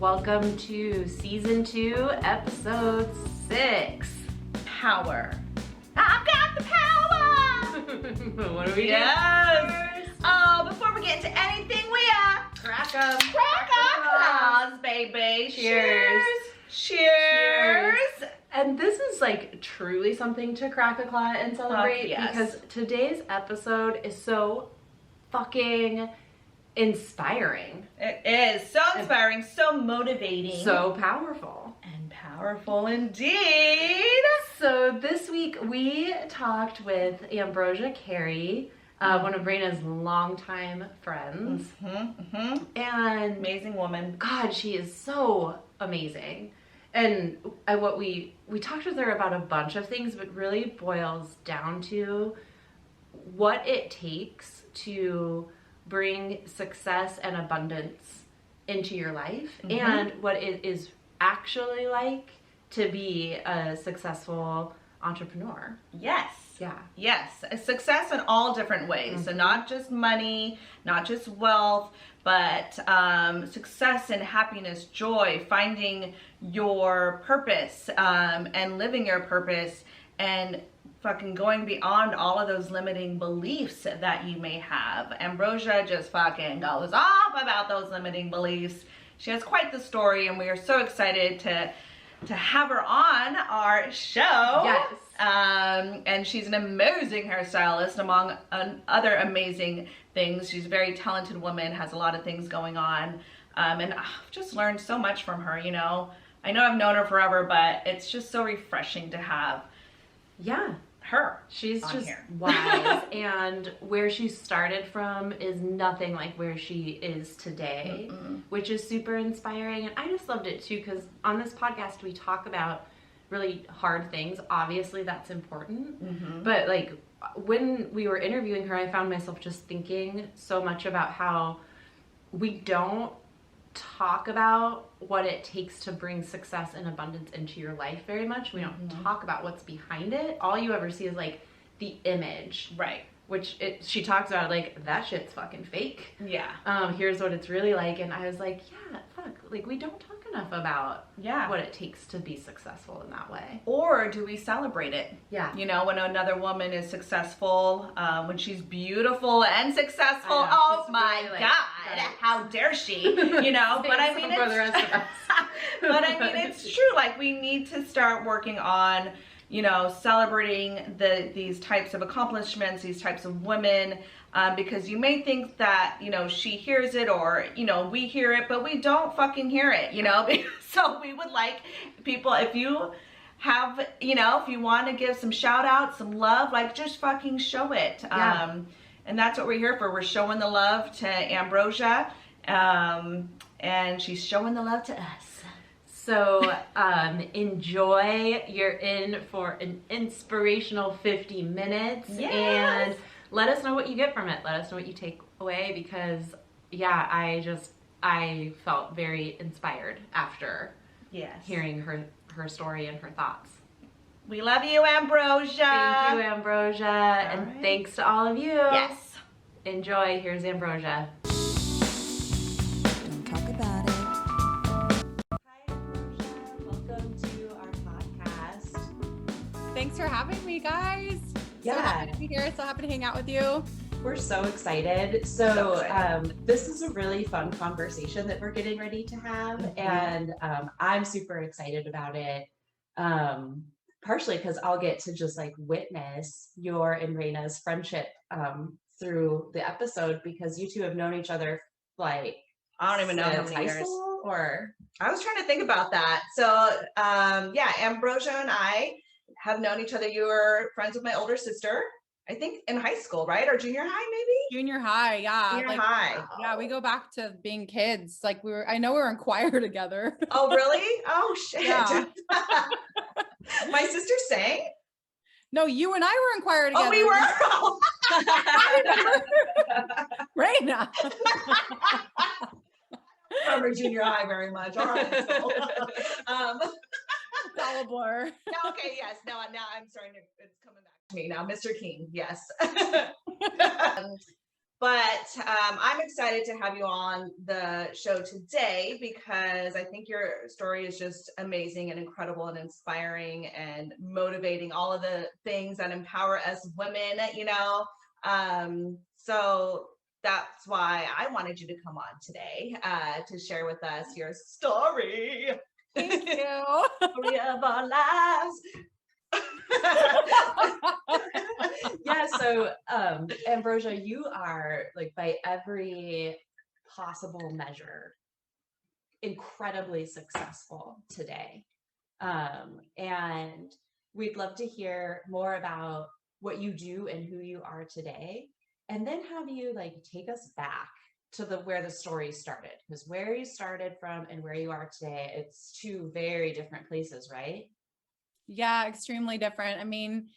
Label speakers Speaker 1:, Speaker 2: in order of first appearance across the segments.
Speaker 1: Welcome to season 2, episode 6.
Speaker 2: Power. I've got the power!
Speaker 1: What do we do?
Speaker 2: Yes! Oh, before we get into anything, we
Speaker 1: Crack 'em.
Speaker 2: crack our claws, baby.
Speaker 1: Cheers.
Speaker 2: Cheers.
Speaker 1: And this is like truly something to crack a claw and celebrate
Speaker 2: yes.
Speaker 1: because today's episode is so fucking inspiring.
Speaker 2: It is so inspiring, so motivating.
Speaker 1: So powerful.
Speaker 2: And powerful indeed.
Speaker 1: So this week we talked with Ambrosia Carey, one of Reyna's longtime friends. And
Speaker 2: Amazing woman.
Speaker 1: God, she is so amazing. And what we talked with her about a bunch of things, but really boils down to what it takes to bring success and abundance into your life and what it is actually like to be a successful entrepreneur.
Speaker 2: Yes.
Speaker 1: Yeah.
Speaker 2: Yes. A success in all different ways. So not just money, not just wealth, but success and happiness, joy, finding your purpose and living your purpose and fucking going beyond all of those limiting beliefs that you may have. Ambrosia just fucking goes off about those limiting beliefs. She has quite the story, and we are so excited to have her on our show.
Speaker 1: Yes.
Speaker 2: And she's an amazing hairstylist, among other amazing things. She's a very talented woman, has a lot of things going on. And I've just learned so much from her, you know. I know I've known her forever, but it's just so refreshing to have her.
Speaker 1: She's
Speaker 2: on
Speaker 1: just
Speaker 2: here.
Speaker 1: wise, and where she started from is nothing like where she is today, which is super inspiring. And I just loved it too, because on this podcast we talk about really hard things. Obviously that's important, but like when we were interviewing her, I found myself just thinking so much about how we don't talk about what it takes to bring success and abundance into your life very much. We don't talk about what's behind it. All you ever see is like the image,
Speaker 2: Right.
Speaker 1: which she talks about like that shit's fucking fake.
Speaker 2: Yeah.
Speaker 1: Here's what it's really like. And I was like, yeah, fuck, like we don't talk enough about what it takes to be successful in that way.
Speaker 2: Or do we celebrate it?
Speaker 1: Yeah.
Speaker 2: You know, when another woman is successful, when she's beautiful and successful,
Speaker 1: I know,
Speaker 2: oh
Speaker 1: she's
Speaker 2: my
Speaker 1: really, like,
Speaker 2: God,
Speaker 1: right.
Speaker 2: how dare she, you know, but I mean,
Speaker 1: for the rest of us.
Speaker 2: but I mean, it's true. Like we need to start working on, you know, celebrating these types of accomplishments, these types of women, because you may think that, you know, she hears it or, you know, we hear it, but we don't fucking hear it, you know. So we would like people, if you have, you know, if you want to give some shout out, some love, like just fucking show it.
Speaker 1: Yeah.
Speaker 2: And that's what we're here for. We're showing the love to Ambrosia, and she's showing the love to us.
Speaker 1: So enjoy. You're in for an inspirational 50 minutes.
Speaker 2: Yes.
Speaker 1: And let us know what you get from it. Let us know what you take away, because yeah, I felt very inspired after hearing her story and her thoughts.
Speaker 2: We love you, Ambrosia.
Speaker 1: Thank you, Ambrosia. And
Speaker 2: right.
Speaker 1: thanks to all of you.
Speaker 2: Yes.
Speaker 1: Enjoy. Here's Ambrosia.
Speaker 3: Don't talk about it.
Speaker 1: Hi, Ambrosia. Welcome to our podcast.
Speaker 3: Thanks for having me, guys.
Speaker 1: Yeah.
Speaker 3: So happy to be here. So happy to hang out with you.
Speaker 1: We're so excited. So this is a really fun conversation that we're getting ready to have. And I'm super excited about it. Partially because I'll get to just like witness your and Reyna's friendship through the episode, because you two have known each other like
Speaker 2: I don't even know how
Speaker 1: since
Speaker 2: many
Speaker 1: high
Speaker 2: years.
Speaker 1: school, or
Speaker 2: I was trying to think about that. So, yeah, Ambrosia and I have known each other. You were friends with my older sister, I think in high school, right? Or junior high, maybe?
Speaker 3: Junior high, yeah.
Speaker 2: Junior high.
Speaker 3: Yeah, we go back to being kids. Like I know we were in choir together.
Speaker 2: Oh, really? Oh, shit.
Speaker 3: Yeah.
Speaker 2: My sister sang?
Speaker 3: No, you and I were in choir together.
Speaker 2: Oh, we were?
Speaker 3: Reyna.
Speaker 2: I remember junior high very much. All right. So,
Speaker 3: It's all a blur.
Speaker 2: no, okay, yes. Now I'm starting to, it's coming back to me now. Mr. King, yes. But I'm excited to have you on the show today because I think your story is just amazing and incredible and inspiring and motivating, all of the things that empower us women, you know. So that's why I wanted you to come on today to share with us your story.
Speaker 3: Thank you.
Speaker 2: Story of our lives.
Speaker 1: Yeah, so Ambrosia, you are like by every possible measure incredibly successful today. And we'd love to hear more about what you do and who you are today, and then have you like take us back to where the story started, because where you started from and where you are today, it's two very different places, right?
Speaker 3: Yeah, extremely different. I mean,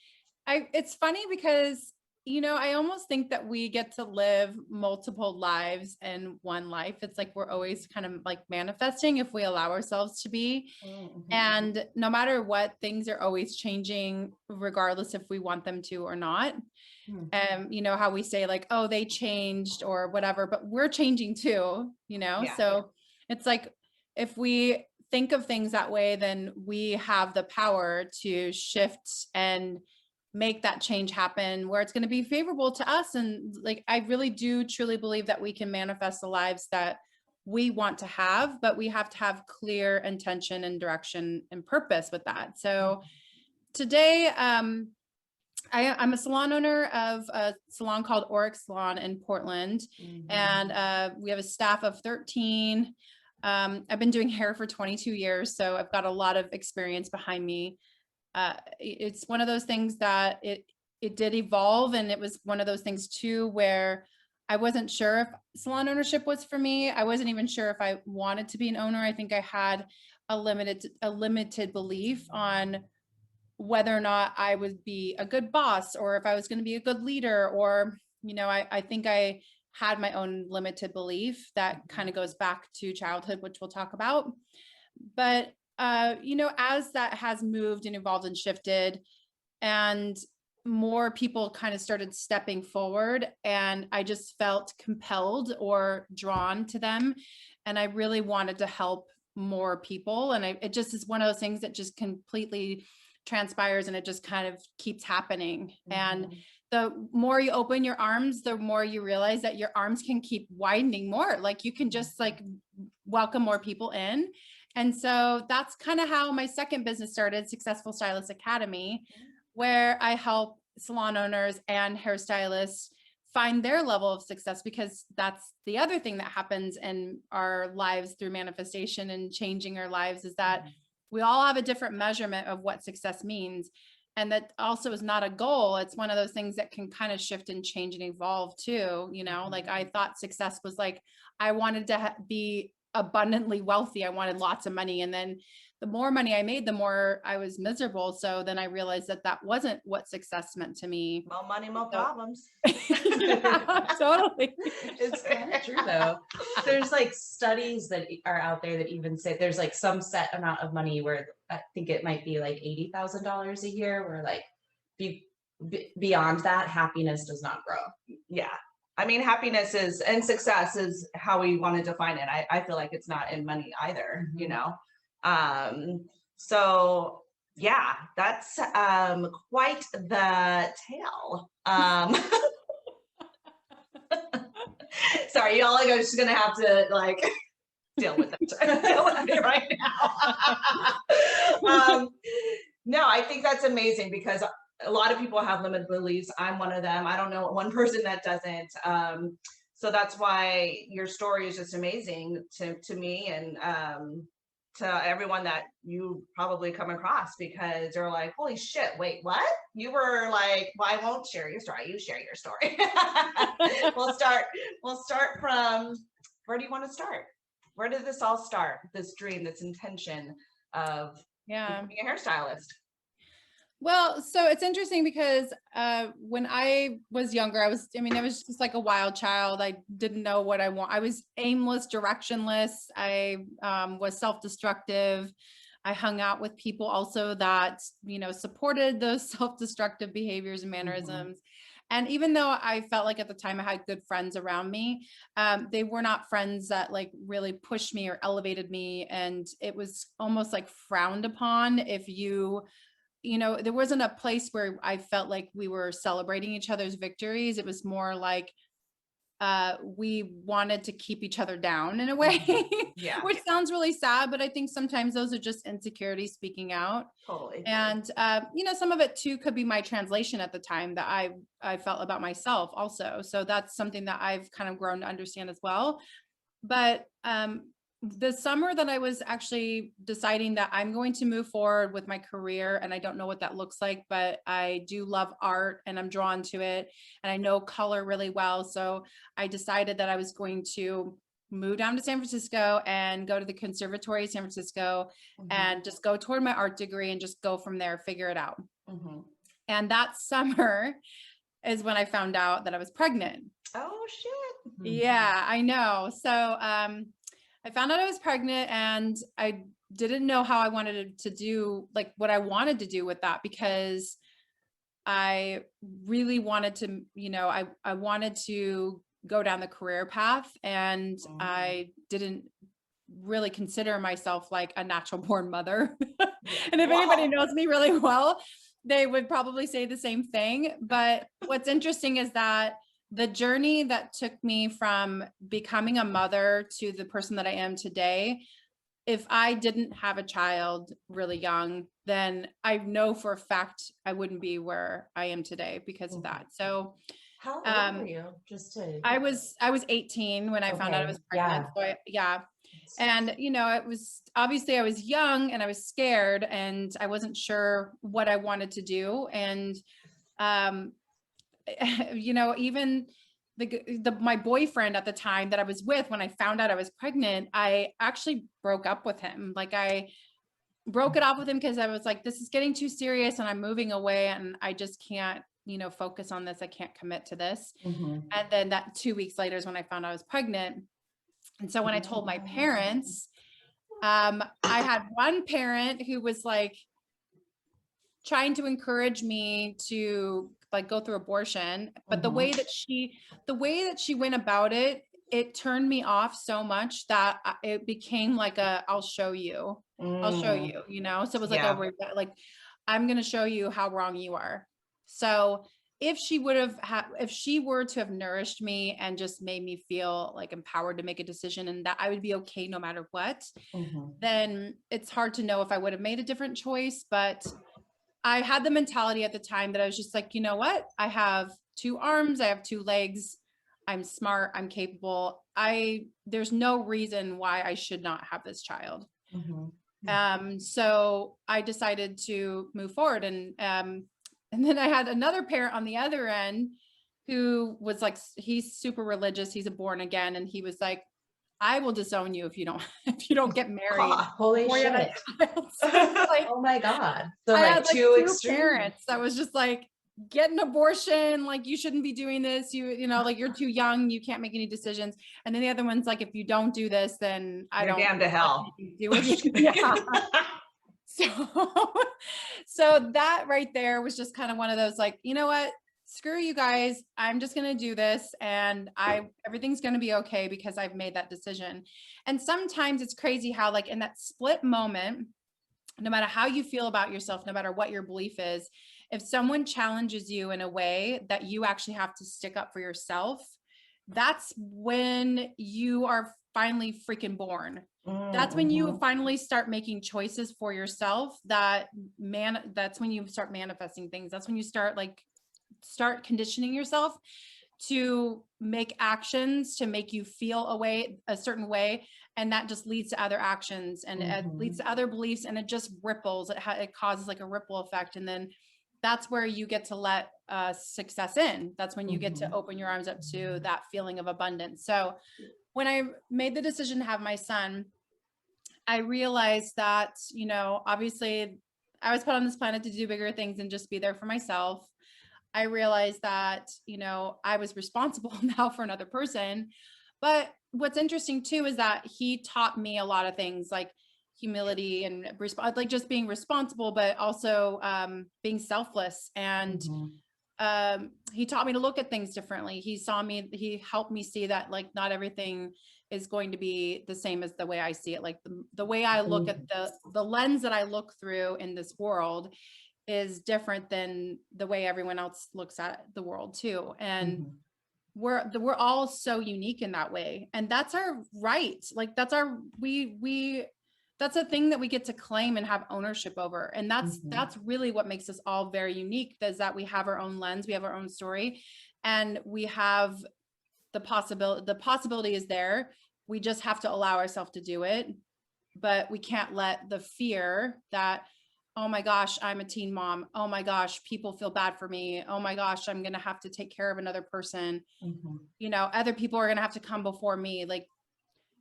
Speaker 3: it's funny because, you know, I almost think that we get to live multiple lives in one life. It's like we're always kind of like manifesting if we allow ourselves to be.
Speaker 1: Mm-hmm.
Speaker 3: And no matter what, things are always changing, regardless if we want them to or not. You know how we say like, oh, they changed or whatever, but we're changing too, you know?
Speaker 2: Yeah.
Speaker 3: So it's like, if we think of things that way, then we have the power to shift and make that change happen where it's going to be favorable to us. And like, I really do truly believe that we can manifest the lives that we want to have, but we have to have clear intention and direction and purpose with that. So today, I'm a salon owner of a salon called Oryx Salon in Portland, and we have a staff of 13. I've been doing hair for 22 years, so I've got a lot of experience behind me. It's one of those things that it did evolve, and it was one of those things too where I wasn't sure if salon ownership was for me. I wasn't even sure if I wanted to be an owner. I think I had a limited belief on whether or not I would be a good boss or if I was going to be a good leader, or, you know, I think I had my own limited belief that kind of goes back to childhood, which we'll talk about. But, you know, as that has moved and evolved and shifted, and more people kind of started stepping forward, and I just felt compelled or drawn to them. And I really wanted to help more people. And it just is one of those things that just completely transpires, and it just kind of keeps happening. And the more you open your arms, the more you realize that your arms can keep widening more. Like you can just like welcome more people in. And so that's kind of how my second business started, Successful Stylist Academy, where I help salon owners and hairstylists find their level of success, because that's the other thing that happens in our lives through manifestation and changing our lives, is that we all have a different measurement of what success means. And that also is not a goal. It's one of those things that can kind of shift and change and evolve too. You know, like I thought success was like, I wanted to be abundantly wealthy. I wanted lots of money. And then the more money I made, the more I was miserable. So then I realized that that wasn't what success meant to me.
Speaker 2: More money, more problems.
Speaker 3: Yeah, totally.
Speaker 1: It's kind of true though. There's like studies that are out there that even say there's like some set amount of money where I think it might be like $80,000 a year, where like beyond that, happiness does not grow.
Speaker 2: Yeah. I mean, happiness is, and success is how we want to define it. I feel like it's not in money either, you know? So yeah, that's quite the tale. Sorry, y'all are just gonna have to like deal with it, deal with it right now. No, I think that's amazing, because a lot of people have limited beliefs. I'm one of them. I don't know one person that doesn't. So that's why your story is just amazing to me, and to everyone that you probably come across, because they're like, holy shit, wait, what? You were like, well, I won't share your story. You share your story. We'll start from, where do you want to start? Where did this all start? This dream, this intention of becoming a hairstylist?
Speaker 3: Well, so it's interesting because when I was younger, I was just like a wild child. I didn't know what I want. I was aimless, directionless. I was self-destructive. I hung out with people also that, you know, supported those self-destructive behaviors and mannerisms. And even though I felt like at the time I had good friends around me, they were not friends that like really pushed me or elevated me. And it was almost like frowned upon if you know, there wasn't a place where I felt like we were celebrating each other's victories. It was more like we wanted to keep each other down in a way,
Speaker 2: Yeah.
Speaker 3: which sounds really sad, but I think sometimes those are just insecurities speaking out.
Speaker 1: Totally.
Speaker 3: And, you know, some of it too could be my translation at the time that I felt about myself also. So that's something that I've kind of grown to understand as well. But the summer that I was actually deciding that I'm going to move forward with my career, and I don't know what that looks like, but I do love art and I'm drawn to it and I know color really well. So I decided that I was going to move down to San Francisco and go to the Conservatory of San Francisco and just go toward my art degree and just go from there, figure it out. And that summer is when I found out that I was pregnant.
Speaker 1: Oh shit.
Speaker 3: Yeah, I know. So I found out I was pregnant and I didn't know how I wanted to do, like what I wanted to do with that, because I really wanted to, you know, I wanted to go down the career path, and I didn't really consider myself like a natural born mother. And if anybody knows me really well, they would probably say the same thing. But what's interesting is that the journey that took me from becoming a mother to the person that I am today, if I didn't have a child really young, then I know for a fact I wouldn't be where I am today because of that. So
Speaker 4: how old were you? Just to
Speaker 3: I was 18 when I found out I was pregnant.
Speaker 4: Yeah.
Speaker 3: So and you know, it was obviously I was young and I was scared and I wasn't sure what I wanted to do. And you know, even my boyfriend at the time that I was with, when I found out I was pregnant, I actually broke up with him. Like I broke it off with him because I was like, this is getting too serious and I'm moving away and I just can't, you know, focus on this. I can't commit to this. And then that 2 weeks later is when I found I was pregnant. And so when I told my parents, I had one parent who was like trying to encourage me to like go through abortion, but the way that she went about it, it turned me off so much that it became like I'll show you, you know? So it was like, like, I'm going to show you how wrong you are. So if she if she were to have nourished me and just made me feel like empowered to make a decision and that I would be okay no matter what, then it's hard to know if I would have made a different choice. But I had the mentality at the time that I was just like, you know what? I have 2 arms, I have 2 legs. I'm smart, I'm capable. There's no reason why I should not have this child. So I decided to move forward. And then I had another parent on the other end who was like, he's super religious. He's a born again. And he was like, I will disown you if you don't get married.
Speaker 4: Holy shit.
Speaker 3: So like,
Speaker 4: oh my God. So
Speaker 3: I
Speaker 4: like
Speaker 3: had like
Speaker 4: 2
Speaker 3: 2
Speaker 4: extreme
Speaker 3: parents that was just like, get an abortion. Like you shouldn't be doing this. You know, like you're too young. You can't make any decisions. And then the other one's like, if you don't do this, then
Speaker 2: You're damned to hell.
Speaker 3: Do with you. Yeah. So that right there was just kind of one of those like, you know what? Screw you guys. I'm just going to do this and everything's going to be okay because I've made that decision. And sometimes it's crazy how like in that split moment, no matter how you feel about yourself, no matter what your belief is, if someone challenges you in a way that you actually have to stick up for yourself, that's when you are finally freaking born. That's when you finally start making choices for yourself. That's when you start manifesting things. That's when you start conditioning yourself to make actions to make you feel a certain way. And that just leads to other actions and it leads to other beliefs and it just ripples. It causes like a ripple effect. And then that's where you get to let success in. That's when you get to open your arms up to that feeling of abundance. So when I made the decision to have my son, I realized that, you know, obviously I was put on this planet to do bigger things and just be there for myself. I realized that, you know, I was responsible now for another person. But what's interesting too, is that he taught me a lot of things like humility and like just being responsible, but also being selfless and he taught me to look at things differently. He helped me see that like not everything is going to be the same as the way I see it. Like the way I look at the lens that I look through in this world is different than the way everyone else looks at the world too. And we're all so unique in that way. And that's our right. Like that's our, that's a thing that we get to claim and have ownership over. And that's really what makes us all very unique, is that we have our own lens, we have our own story, and we have the possibility is there. We just have to allow ourselves to do it. But we can't let the fear that, oh my gosh, I'm a teen mom. Oh my gosh, people feel bad for me. Oh my gosh, I'm going to have to take care of another person. You know, other people are going to have to come before me. Like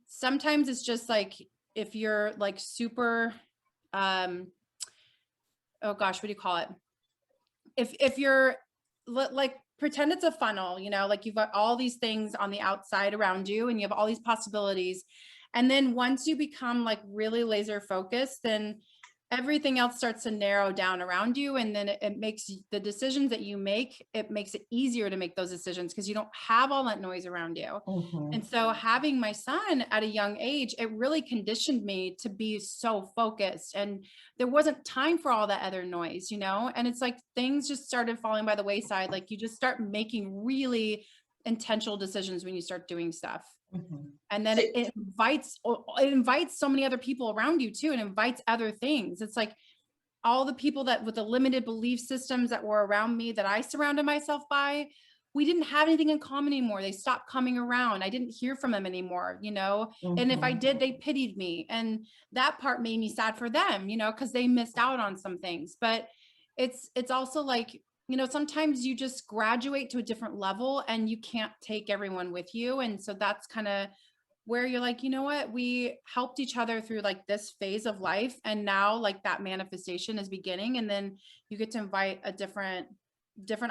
Speaker 3: sometimes it's just like, if you're like super, oh gosh, what do you call it? If you're like, pretend it's a funnel, you know, like you've got all these things on the outside around you and you have all these possibilities. And then once you become like really laser focused, then everything else starts to narrow down around you. And then it makes the decisions that you make, it makes it easier to make those decisions because you don't have all that noise around you. And so having my son at a young age, it really conditioned me to be so focused, and there wasn't time for all that other noise, you know? And it's like things just started falling by the wayside. Like you just start making really intentional decisions when you start doing stuff. And then it invites so many other people around you too, and invites other things. It's like all the people that with the limited belief systems that were around me that I surrounded myself by, we didn't have anything in common anymore. They stopped coming around. I didn't hear from them anymore, you know? And if I did, they pitied me. And that part made me sad for them, you know, because they missed out on some things. But it's also like, you know, sometimes you just graduate to a different level and you can't take everyone with you. And so that's kind of where you're like, you know what, we helped each other through like this phase of life. And now like that manifestation is beginning. And then you get to invite a different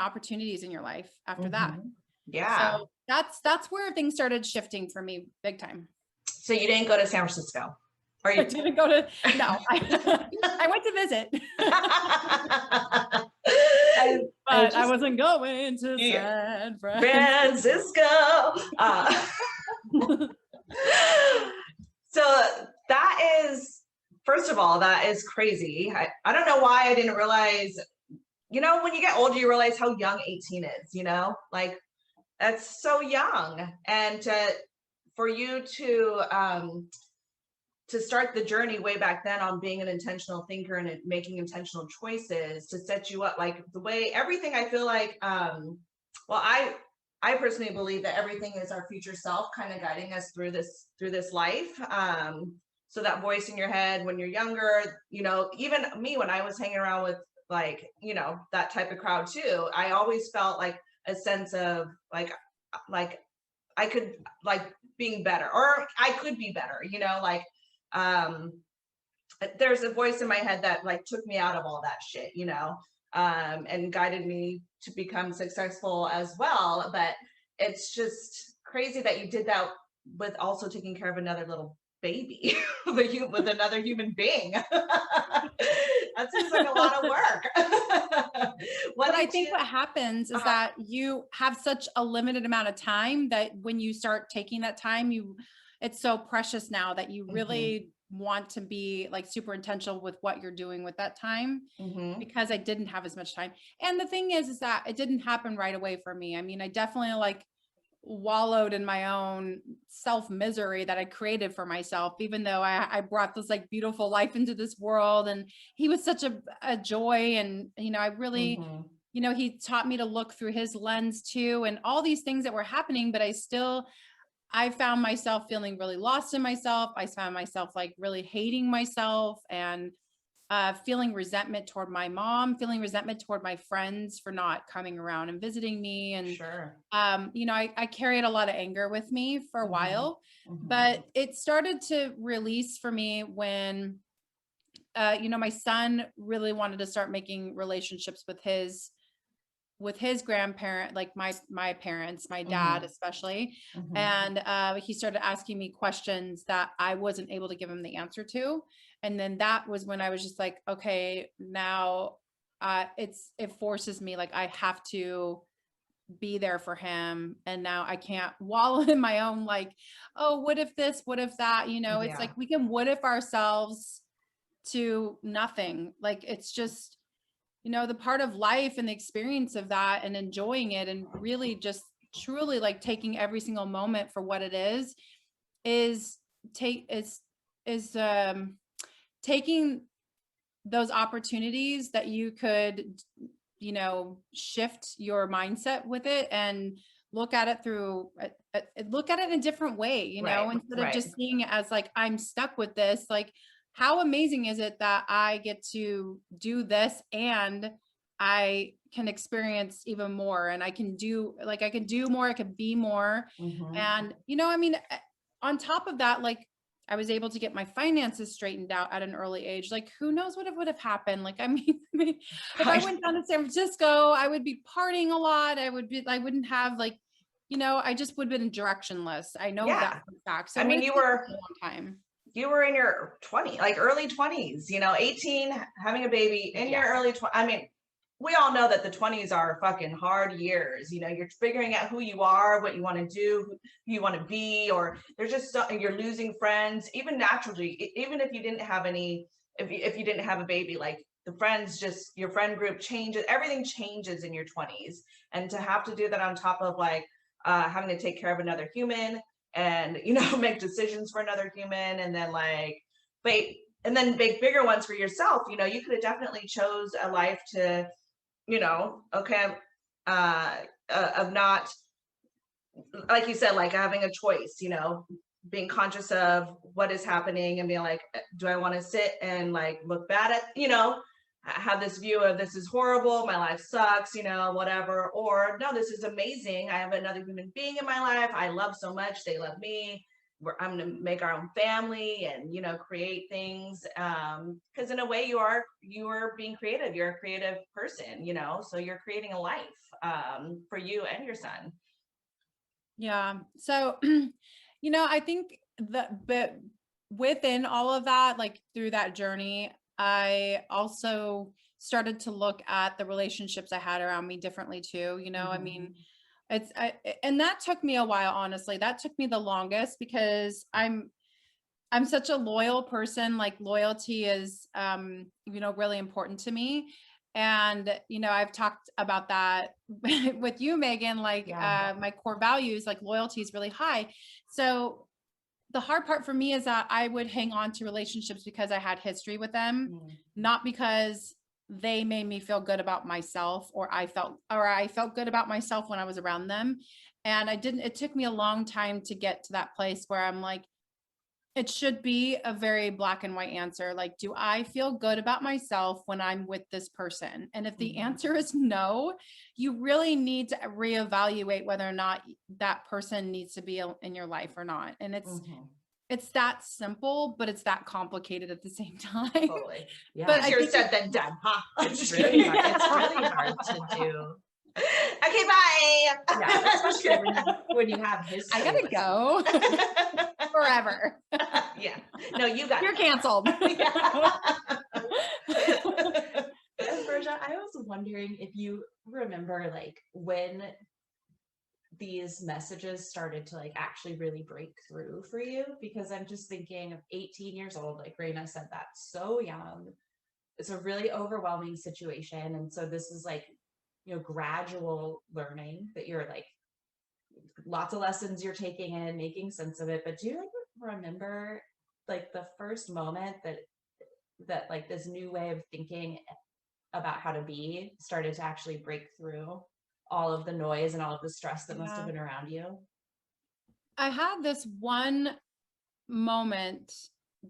Speaker 3: opportunities in your life after that.
Speaker 2: Yeah.
Speaker 3: So that's where things started shifting for me big time.
Speaker 2: So you didn't go to San Francisco? Or you
Speaker 3: I didn't go to, no, I went to visit. But I wasn't going to San
Speaker 2: Francisco. So that is, first of all, that is crazy. I don't know why I didn't realize, you know, when you get older, you realize how young 18 is, you know, like that's so young. And for you to start the journey way back then on being an intentional thinker and making intentional choices to set you up, like the way everything, I feel like, well, I personally believe that everything is our future self kind of guiding us through this life. So that voice in your head when you're younger, you know, even me, when I was hanging around with like, you know, that type of crowd too, I always felt like a sense of like I could like being better, or I could be better, you know, like, there's a voice in my head that like took me out of all that shit, you know, and guided me to become successful as well. But it's just crazy that you did that with also taking care of another little baby with another human being. That seems like a lot of work.
Speaker 3: But I think what happens is that you have such a limited amount of time that when you start taking that time, it's so precious now that you really want to be like super intentional with what you're doing with that time, because I didn't have as much time. And the thing is that it didn't happen right away for me. I mean, I definitely like wallowed in my own self misery that I created for myself, even though I brought this like beautiful life into this world, and he was such a joy. And, you know, I really, you know, he taught me to look through his lens too, and all these things that were happening, but I found myself feeling really lost in myself. I found myself like really hating myself and feeling resentment toward my mom, feeling resentment toward my friends for not coming around and visiting me. And, you know, I carried a lot of anger with me for a while, but it started to release for me when, you know, my son really wanted to start making relationships with his grandparent, like my parents, my dad, especially. And he started asking me questions that I wasn't able to give him the answer to. And then that was when I was just like, okay, now it forces me, like, I have to be there for him. And now I can't wallow in my own, like, oh, what if this, what if that, it's
Speaker 4: Yeah.
Speaker 3: like, we can what if ourselves to nothing. Like, it's just, the part of life and the experience of that and enjoying it and really just truly like taking every single moment for what it is taking those opportunities that you could, shift your mindset with it and look at it through, look at it in a different way,
Speaker 2: Right,
Speaker 3: instead of
Speaker 2: right.
Speaker 3: just seeing it as like, I'm stuck with this. Like, how amazing is it that I get to do this and I can experience even more, and I can do more, I can be more.
Speaker 4: Mhm.
Speaker 3: And, on top of that, like, I was able to get my finances straightened out at an early age. Like, who knows what would have happened? Like, I mean, if I went down to San Francisco, I would be partying a lot. I wouldn't have like, I just would have been directionless. I know
Speaker 2: Yeah.
Speaker 3: that for a fact. So
Speaker 2: I mean,
Speaker 3: it's
Speaker 2: you
Speaker 3: taken
Speaker 2: were-
Speaker 3: a long time.
Speaker 2: You were in your early 20s, 18, having a baby in your early 20s. I mean, we all know that the 20s are fucking hard years. You're figuring out who you are, what you want to do, who you want to be, or there's just you're losing friends, even naturally, even if you didn't have any, if you didn't have a baby, like the friends, just your friend group changes, everything changes in your 20s. And to have to do that on top of like having to take care of another human, and make decisions for another human, and then like and then make bigger ones for yourself. You could have definitely chose a life to okay, of not, like you said, like having a choice, being conscious of what is happening and being like, do I want to sit and like look bad at, have this view of this is horrible, my life sucks, whatever, or no, this is amazing, I have another human being in my life I love so much, they love me, I'm going to make our own family and create things, because in a way you are being creative, you're a creative person, so you're creating a life for you and your son.
Speaker 3: Yeah. So, I think but within all of that, like through that journey, I also started to look at the relationships I had around me differently too. I mean, and that took me a while, honestly. That took me the longest because I'm such a loyal person. Like, loyalty is, really important to me. And, I've talked about that with you, Megan, like, my core values, like loyalty is really high. So the hard part for me is that I would hang on to relationships because I had history with them, not because they made me feel good about myself, or I felt good about myself when I was around them. And it took me a long time to get to that place where I'm like, it should be a very black and white answer. Like, do I feel good about myself when I'm with this person? And if the answer is no, you really need to reevaluate whether or not that person needs to be in your life or not. And it's that simple, but it's that complicated at the same time.
Speaker 2: Totally.
Speaker 4: Yeah.
Speaker 2: But easier said than done, huh?
Speaker 4: It's really hard to do.
Speaker 2: Okay, bye.
Speaker 4: Yeah, especially when you have history.
Speaker 3: I gotta go forever.
Speaker 2: Yeah. No, you got
Speaker 3: You're canceled.
Speaker 4: Ambrosia, I was wondering if you remember like when these messages started to like actually really break through for you, because I'm just thinking of 18 years old, like Reyna said, that so young. It's a really overwhelming situation. And so this is like, gradual learning that you're like, lots of lessons you're taking in, making sense of it. But do you like remember like the first moment that like this new way of thinking about how to be started to actually break through all of the noise and all of the stress that must have been around you?
Speaker 3: I had this one moment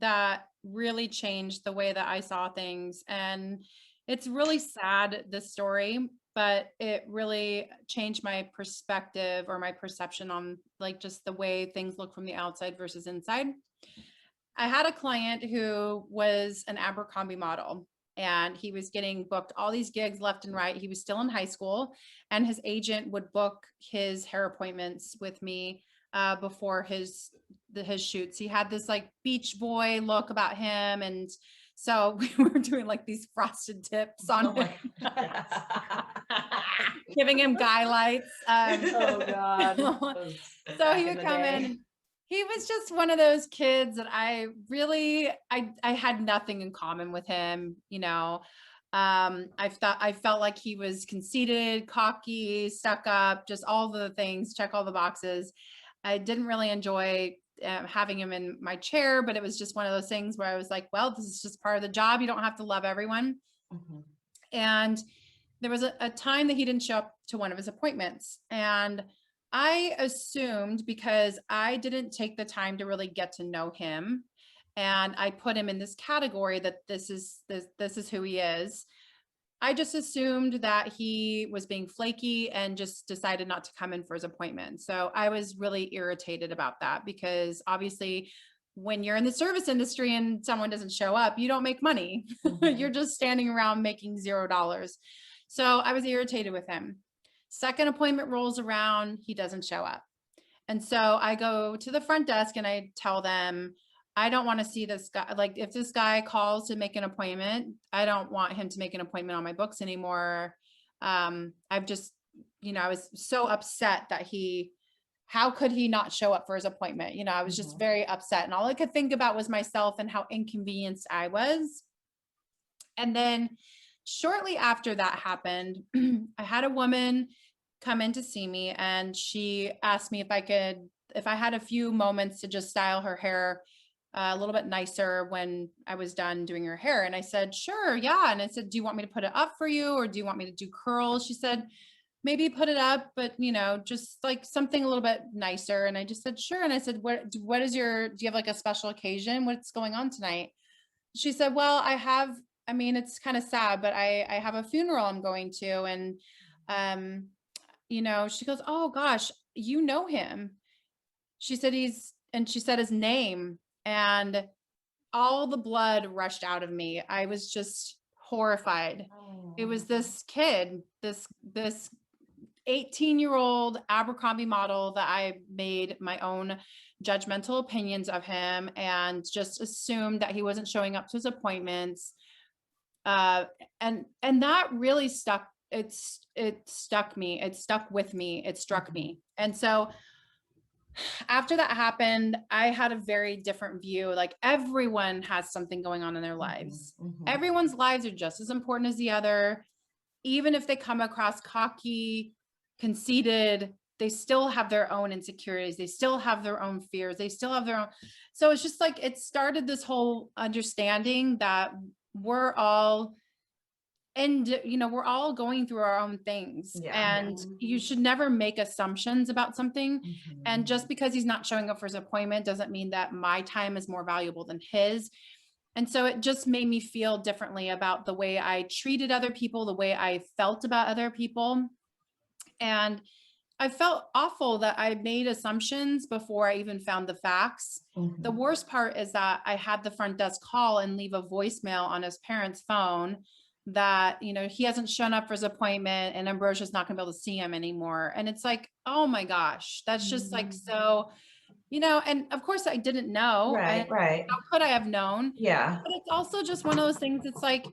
Speaker 3: that really changed the way that I saw things. And it's really sad, this story, but it really changed my perspective or my perception on like just the way things look from the outside versus inside. I had a client who was an Abercrombie model, and he was getting booked all these gigs left and right. He was still in high school, and his agent would book his hair appointments with me before his shoots. He had this like beach boy look about him, and So we were doing like these frosted tips on
Speaker 4: Oh
Speaker 3: him,
Speaker 4: my
Speaker 3: giving him guy lights.
Speaker 4: Oh God.
Speaker 3: So he would come in and he was just one of those kids that I had nothing in common with him, you know. I felt like he was conceited, cocky, stuck up, just all the things, check all the boxes. I didn't really enjoy having him in my chair, but it was just one of those things where I was like, well, this is just part of the job. You don't have to love everyone.
Speaker 4: Mm-hmm.
Speaker 3: And there was a time that he didn't show up to one of his appointments. And I assumed, because I didn't take the time to really get to know him, and I put him in this category that this is who he is. I just assumed that he was being flaky and just decided not to come in for his appointment. So I was really irritated about that, because obviously when you're in the service industry and someone doesn't show up, you don't make money.
Speaker 4: Mm-hmm.
Speaker 3: You're just standing around making $0. So I was irritated with him. Second appointment rolls around, he doesn't show up. And so I go to the front desk and I tell them, I don't want to see this guy. Like, if this guy calls to make an appointment, I don't want him to make an appointment on my books anymore. I've just, I was so upset that how could he not show up for his appointment? I was just very upset. And all I could think about was myself and how inconvenienced I was. And then shortly after that happened, I had a woman come in to see me, and she asked me if I had a few moments to just style her hair a little bit nicer when I was done doing her hair. And I said, sure, yeah. And I said, do you want me to put it up for you, or do you want me to do curls? She said, maybe put it up, but just like something a little bit nicer. And I just said, sure. And I said, do you have like a special occasion? What's going on tonight? She said, well, it's kind of sad, but I have a funeral I'm going to. And, she goes, oh gosh, you know him. She said, she said his name, and all the blood rushed out of me. I was just horrified.
Speaker 4: Oh.
Speaker 3: It was this kid, this 18-year-old Abercrombie model that I made my own judgmental opinions of him and just assumed that he wasn't showing up to his appointments. And that really stuck. It stuck me. It stuck with me. It struck me. And so after that happened, I had a very different view. Like, everyone has something going on in their lives.
Speaker 4: Mm-hmm.
Speaker 3: Everyone's lives are just as important as the other. Even if they come across cocky, conceited, they still have their own insecurities. They still have their own fears. They still have their own. So it's just like, it started this whole understanding that we're all, and we're all going through our own things. And you should never make assumptions about something.
Speaker 4: Mm-hmm.
Speaker 3: And just because he's not showing up for his appointment doesn't mean that my time is more valuable than his. And so it just made me feel differently about the way I treated other people, the way I felt about other people. And I felt awful that I made assumptions before I even found the facts.
Speaker 4: Mm-hmm.
Speaker 3: The worst part is that I had the front desk call and leave a voicemail on his parents' phone that, he hasn't shown up for his appointment and Ambrosia's not going to be able to see him anymore. And it's like, oh my gosh, that's just like, so, and of course I didn't know.
Speaker 2: Right.
Speaker 3: How could I have known?
Speaker 2: Yeah.
Speaker 3: But it's also just one of those things. It's like,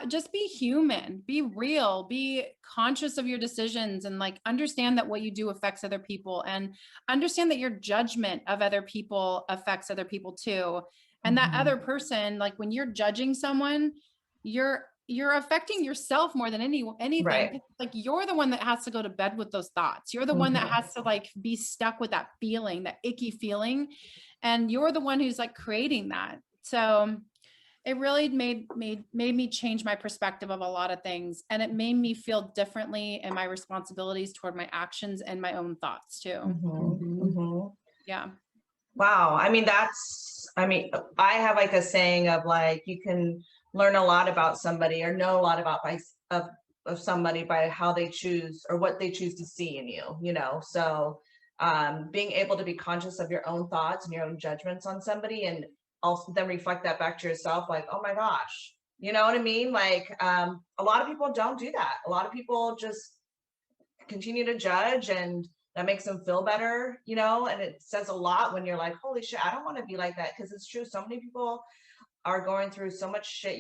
Speaker 3: just be human, be real, be conscious of your decisions, and like understand that what you do affects other people, and understand that your judgment of other people affects other people too. And that other person, like when you're judging someone, you're affecting yourself more than anything.
Speaker 2: Right.
Speaker 3: Like, you're the one that has to go to bed with those thoughts. You're the one that has to like be stuck with that feeling, that icky feeling. And you're the one who's like creating that. So it really made me change my perspective of a lot of things. And it made me feel differently in my responsibilities toward my actions and my own thoughts too.
Speaker 2: Mm-hmm. Mm-hmm.
Speaker 3: Yeah.
Speaker 2: Wow. I have like a saying of like, you can learn a lot about somebody or know a lot about of somebody by how they choose or what they choose to see in you, so being able to be conscious of your own thoughts and your own judgments on somebody, and also then reflect that back to yourself, like, oh my gosh, you know what I mean? Like, a lot of people don't do that. A lot of people just continue to judge, and that makes them feel better, and it says a lot when you're like, holy shit, I don't want to be like that. Because it's true, so many people are going through so much shit.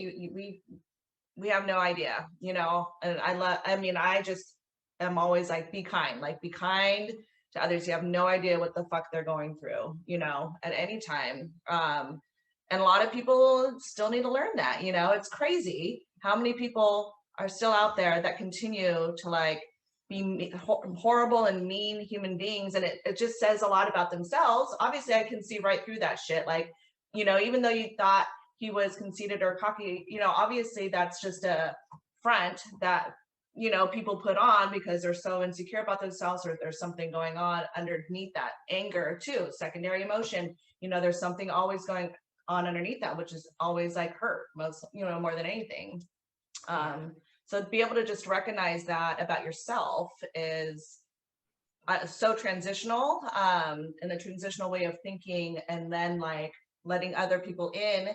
Speaker 2: We have no idea, you know. And I just am always like, be kind to others. You have no idea what the fuck they're going through, you know, at any time. And a lot of people still need to learn that, you know. It's crazy how many people are still out there that continue to like be horrible and mean human beings. And it just says a lot about themselves. Obviously, I can see right through that shit. Like, you know, even though you thought he was conceited or cocky, you know, obviously that's just a front that, you know, people put on because they're so insecure about themselves, or there's something going on underneath that. Anger too, secondary emotion, you know, there's something always going on underneath that, which is always like hurt, most, you know, more than anything. So to be able to just recognize that about yourself is so transitional, in the transitional way of thinking, and then like letting other people in,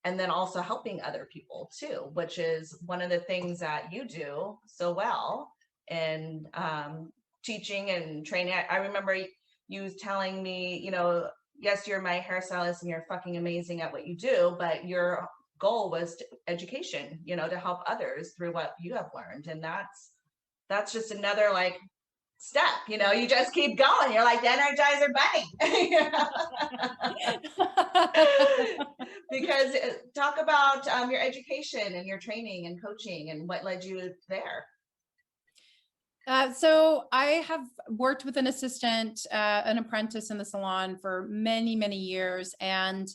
Speaker 2: and then also helping other people too, which is one of the things that you do so well in teaching and training. I remember you telling me, you know, yes, you're my hairstylist and you're fucking amazing at what you do, but your goal was education, you know, to help others through what you have learned. And that's just another like step, you know. You just keep going. You're like the Energizer Bunny. Because talk about your education and your training and coaching and what led you there.
Speaker 3: So I have worked with an assistant, an apprentice in the salon for many, many years. And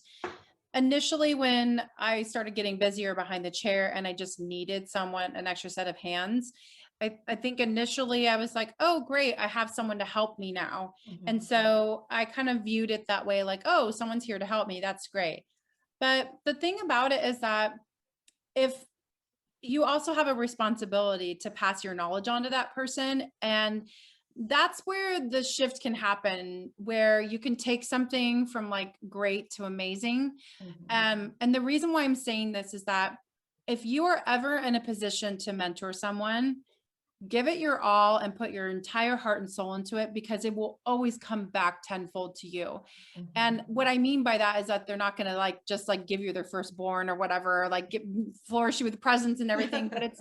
Speaker 3: initially when I started getting busier behind the chair and I just needed an extra set of hands, I think initially I was like, oh, great, I have someone to help me now.
Speaker 2: Mm-hmm.
Speaker 3: And so I kind of viewed it that way, like, oh, someone's here to help me. That's great. But the thing about it is that if you also have a responsibility to pass your knowledge on to that person, and that's where the shift can happen, where you can take something from like great to amazing.
Speaker 2: Mm-hmm.
Speaker 3: And the reason why I'm saying this is that if you are ever in a position to mentor someone, give it your all and put your entire heart and soul into it, because it will always come back tenfold to you.
Speaker 2: Mm-hmm.
Speaker 3: And what I mean by that is that they're not going to like just like give you their firstborn or whatever, or like flourish you with presents and everything, but it's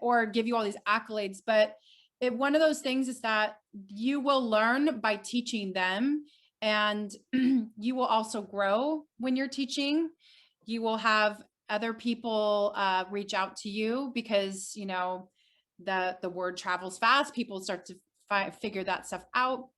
Speaker 3: or give you all these accolades. But one of those things is that you will learn by teaching them, and you will also grow when you're teaching. You will have other people reach out to you because, you know, the word travels fast. People start to figure that stuff out.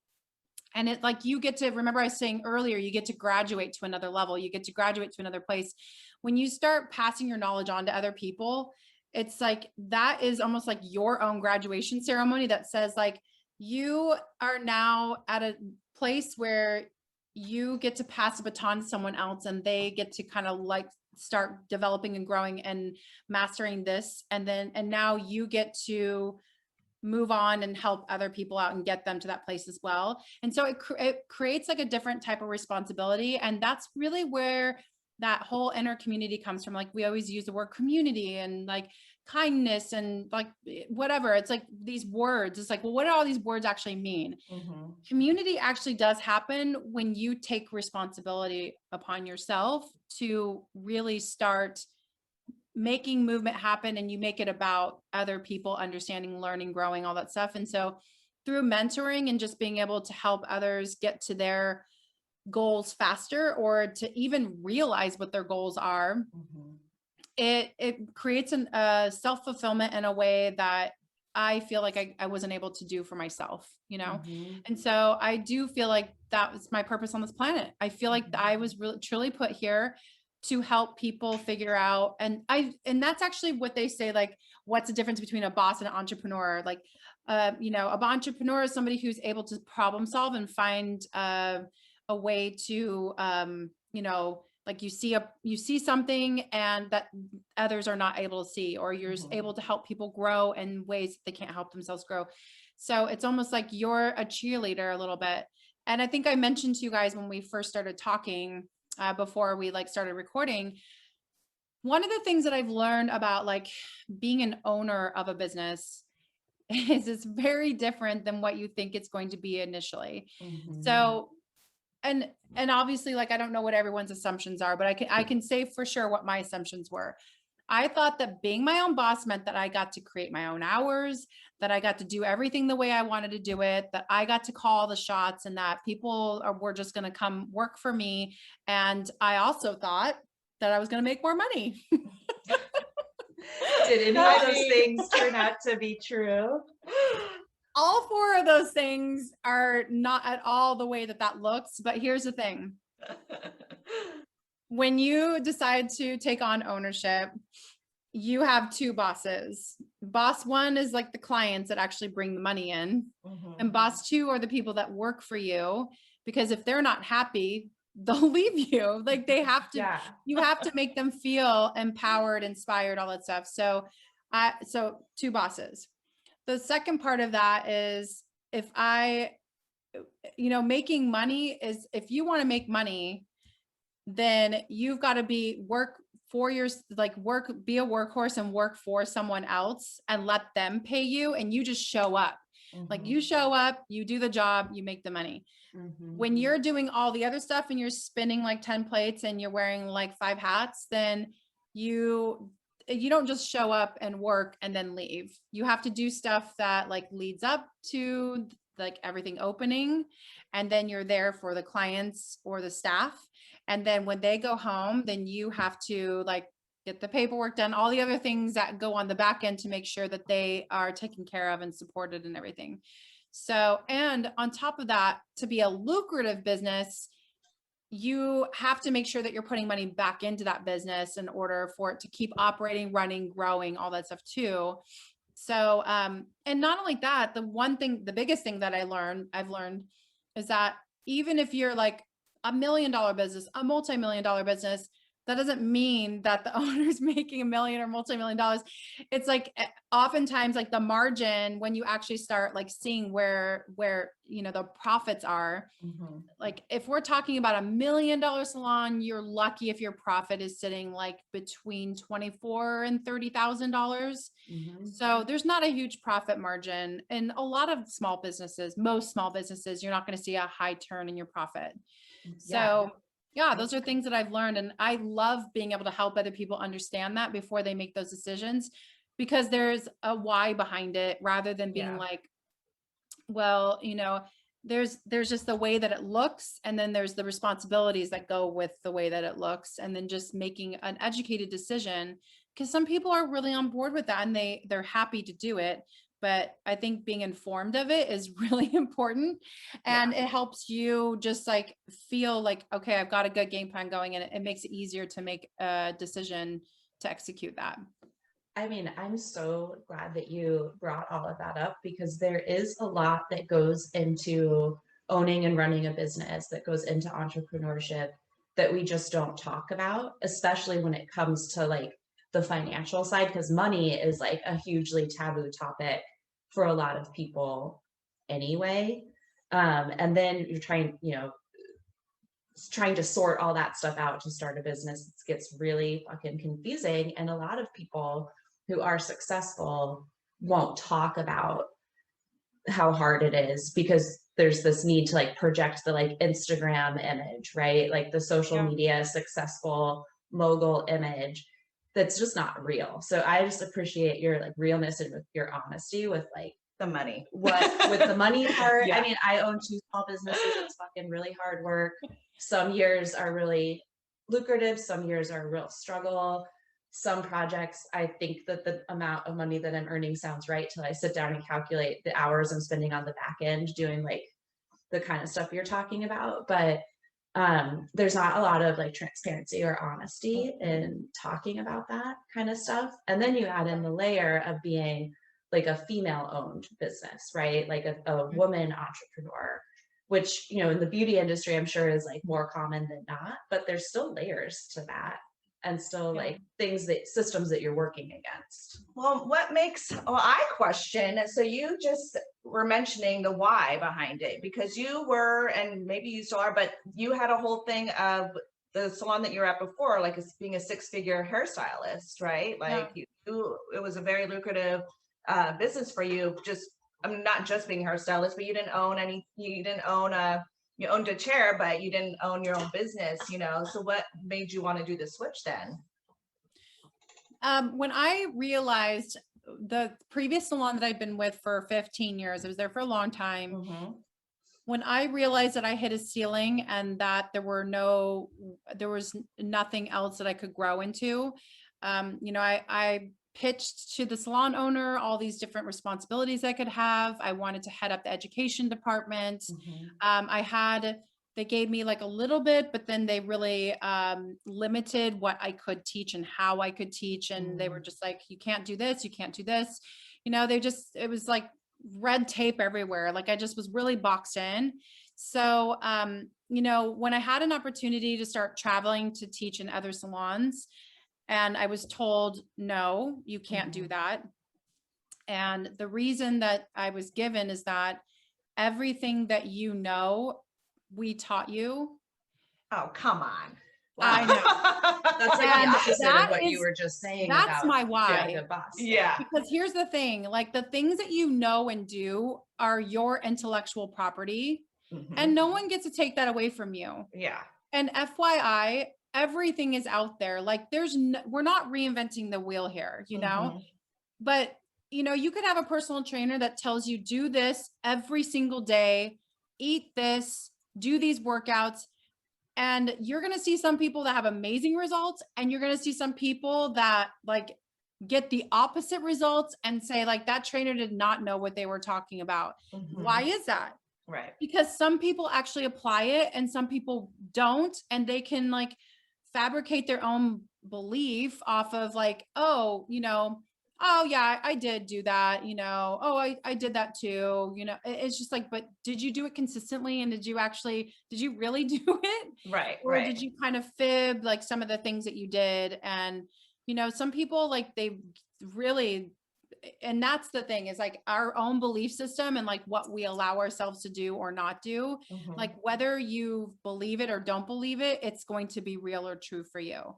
Speaker 3: And it like, you get to, remember I was saying earlier, you get to graduate to another level. You get to graduate to another place. When you start passing your knowledge on to other people, it's like, that is almost like your own graduation ceremony that says like, you are now at a place where you get to pass the baton to someone else, and they get to kind of like start developing and growing and mastering this. And now you get to move on and help other people out and get them to that place as well. And so it creates like a different type of responsibility. And that's really where that whole inner community comes from. Like we always use the word community and like kindness and like whatever. It's like these words. It's like, well, what do all these words actually mean?
Speaker 2: Mm-hmm.
Speaker 3: Community actually does happen when you take responsibility upon yourself to really start making movement happen, and you make it about other people understanding, learning, growing, all that stuff. And so through mentoring and just being able to help others get to their goals faster, or to even realize what their goals are,
Speaker 2: Mm-hmm.
Speaker 3: it creates a self-fulfillment in a way that I feel like I wasn't able to do for myself, you know?
Speaker 2: Mm-hmm.
Speaker 3: And so I do feel like that was my purpose on this planet. I feel like I was really truly put here to help people figure out, and that's actually what they say, like, what's the difference between a boss and an entrepreneur? Like, you know, an entrepreneur is somebody who's able to problem solve and find a way to, you know, like you see something and that others are not able to see, or you're
Speaker 2: Mm-hmm.
Speaker 3: able to help people grow in ways that they can't help themselves grow. So it's almost like you're a cheerleader a little bit. And I think I mentioned to you guys when we first started talking, before we like started recording, one of the things that I've learned about like being an owner of a business is it's very different than what you think it's going to be initially.
Speaker 2: Mm-hmm.
Speaker 3: So and obviously, like, I don't know what everyone's assumptions are, but I can say for sure what my assumptions were. I thought that being my own boss meant that I got to create my own hours, that I got to do everything the way I wanted to do it, that I got to call the shots, and that people were just going to come work for me. And I also thought that I was going to make more money.
Speaker 4: Did any of those things turn out to be true?
Speaker 3: All four of those things are not at all the way that that looks. But here's the thing. When you decide to take on ownership, you have two bosses. Boss one is like the clients that actually bring the money in. And boss two are the people that work for you, because if they're not happy, they'll leave you. Like, they have to, you have to make them feel empowered, inspired, all that stuff. So two bosses. The second part of that is, making money is, if you want to make money, then you've got to be a workhorse and work for someone else and let them pay you. And you just show up. Like, you show up, you do the job, you make the money. When you're doing all the other stuff and you're spinning like 10 plates and you're wearing like 5 hats, then you don't just show up and work and then leave. You have to do stuff that like leads up to like everything opening. And then you're there for the clients or the staff. And then when they go home, then you have to like get the paperwork done, all the other things that go on the back end to make sure that they are taken care of and supported and everything. So, and on top of that, to be a lucrative business, you have to make sure that you're putting money back into that business in order for it to keep operating, running, growing, all that stuff too. So, and not only that, the biggest thing that I've learned is that even if you're like $1 million business, a multi-million-dollar business, that doesn't mean that the owner's making $1 million or multi-million dollars. It's like oftentimes like the margin, when you actually start like seeing where the profits are, like if we're talking about $1 million salon, you're lucky if your profit is sitting like between $24,000 and $30,000. So there's not a huge profit margin. And a lot of most small businesses, you're not going to see a high turn in your profit. So yeah, those are things that I've learned. And I love being able to help other people understand that before they make those decisions, because there's a why behind it, rather than being like, well, there's just the way that it looks. And then there's the responsibilities that go with the way that it looks. And then just making an educated decision, because some people are really on board with that and they're happy to do it. But I think being informed of it is really important, and it helps you just like feel like, okay, I've got a good game plan going, and it makes it easier to make a decision to execute that.
Speaker 4: I mean, I'm so glad that you brought all of that up, because there is a lot that goes into owning and running a business, that goes into entrepreneurship, that we just don't talk about, especially when it comes to like the financial side, because money is like a hugely taboo topic for a lot of people anyway. And then you're trying to sort all that stuff out to start a business. It gets really fucking confusing. And a lot of people who are successful won't talk about how hard it is, because there's this need to like project the like Instagram image, right? Like the social media successful mogul image that's just not real. So I just appreciate your like realness and with your honesty with like
Speaker 2: the money,
Speaker 4: with the money part. I mean, I own 2 small businesses. It's fucking really hard work. Some years are really lucrative. Some years are a real struggle. Some projects, I think that the amount of money that I'm earning sounds right till I sit down and calculate the hours I'm spending on the back end doing like the kind of stuff you're talking about. But there's not a lot of like transparency or honesty in talking about that kind of stuff. And then you add in the layer of being like a female owned business, right? Like a woman entrepreneur, which, in the beauty industry, I'm sure is like more common than not, but there's still layers to that, and still like systems that you're working against.
Speaker 2: Well, I question, so you just were mentioning the why behind it, because you were, and maybe you still are, but you had a whole thing of the salon that you were at before, like being a 6-figure hairstylist, right? Like it was a very lucrative business for you. Not just being a hairstylist, but you didn't own you owned a chair, but you didn't own your own business, you know? So what made you want to do the switch then?
Speaker 3: When I realized the previous salon that I'd been with for 15 years, I was there for a long time.
Speaker 2: Mm-hmm.
Speaker 3: When I realized that I hit a ceiling and that there was nothing else that I could grow into, you know, I pitched to the salon owner all these different responsibilities I could have. I wanted to head up the education department. They gave me like a little bit, but then they really limited what I could teach and how I could teach. And they were just like, you can't do this, you can't do this. You know, it was like red tape everywhere. Like I just was really boxed in. So, you know, when I had an opportunity to start traveling to teach in other salons, and I was told, no, you can't do that. And the reason that I was given is that everything that you know, we taught you.
Speaker 2: Oh, come on.
Speaker 4: Wow.
Speaker 3: I know.
Speaker 4: That's like
Speaker 3: And
Speaker 4: the opposite
Speaker 3: that
Speaker 4: of what you
Speaker 3: is-
Speaker 4: were just saying.
Speaker 3: that's
Speaker 4: about
Speaker 3: my why.
Speaker 4: being a boss.
Speaker 2: Yeah.
Speaker 3: Because here's the thing, like the things that you know and do are your intellectual property,
Speaker 2: Mhm.
Speaker 3: and no one gets to take that away from you.
Speaker 2: Yeah.
Speaker 3: And FYI, everything is out there. Like we're not reinventing the wheel here, you know, but you know, you could have a personal trainer that tells you do this every single day, eat this, do these workouts. And you're going to see some people that have amazing results, and you're going to see some people that like get the opposite results and say like that trainer did not know what they were talking about. Why is that?
Speaker 2: Right.
Speaker 3: Because some people actually apply it and some people don't, and they can like fabricate their own belief off of like, oh, you know, oh yeah, I did do that, you know, oh, I did that too, you know. It's just like, but did you do it consistently? And did you really do it?
Speaker 2: Right.
Speaker 3: Or
Speaker 2: Right.
Speaker 3: did you kind of fib like some of the things that you did? And, you know, some people like they really, and that's the thing is like our own belief system and like what we allow ourselves to do or not do, like whether you believe it or don't believe it, it's going to be real or true for you.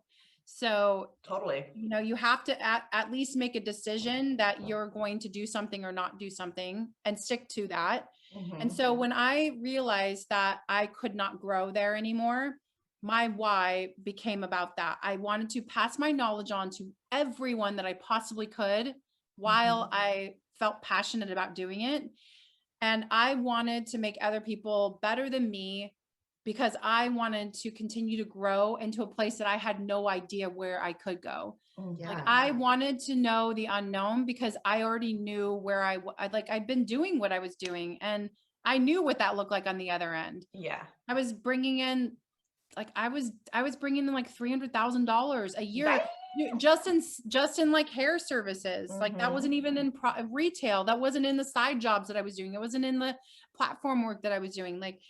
Speaker 3: So,
Speaker 2: Totally.
Speaker 3: you know, you have to at least make a decision that you're going to do something or not do something and stick to that. And so when I realized that I could not grow there anymore, my why became about that. I wanted to pass my knowledge on to everyone that I possibly could while I felt passionate about doing it. And I wanted to make other people better than me because I wanted to continue to grow into a place that I had no idea where I could go. Like I wanted to know the unknown because I already knew where I'd been doing what I was doing, and I knew what that looked like on the other end.
Speaker 2: Yeah.
Speaker 3: I was bringing in like I was bringing in like $300,000 a year just in like hair services. Like that wasn't even in retail. That wasn't in the side jobs that I was doing. It wasn't in the platform work that I was doing. Like,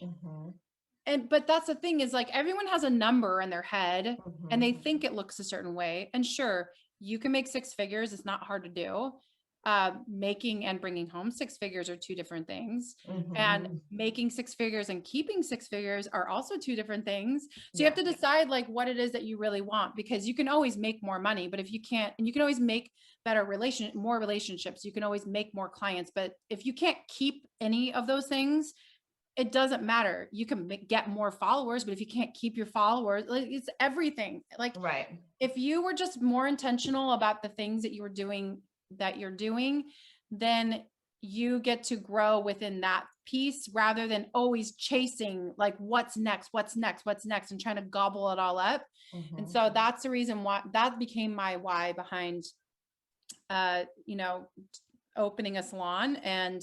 Speaker 3: but that's the thing is like everyone has a number in their head and they think it looks a certain way. And sure, you can make six figures. It's not hard to do. Making and bringing home six figures are two different things, and making six figures and keeping six figures are also two different things. So you have to decide like what it is that you really want, because you can always make more money, but if you can't, and you can always make more relationships, you can always make more clients. But if you can't keep any of those things, it doesn't matter. You can get more followers, but if you can't keep your followers, like it's everything. Like if you were just more intentional about the things that you're doing, then you get to grow within that piece rather than always chasing like what's next and trying to gobble it all up. And so that's the reason why that became my why behind you know, opening a salon. And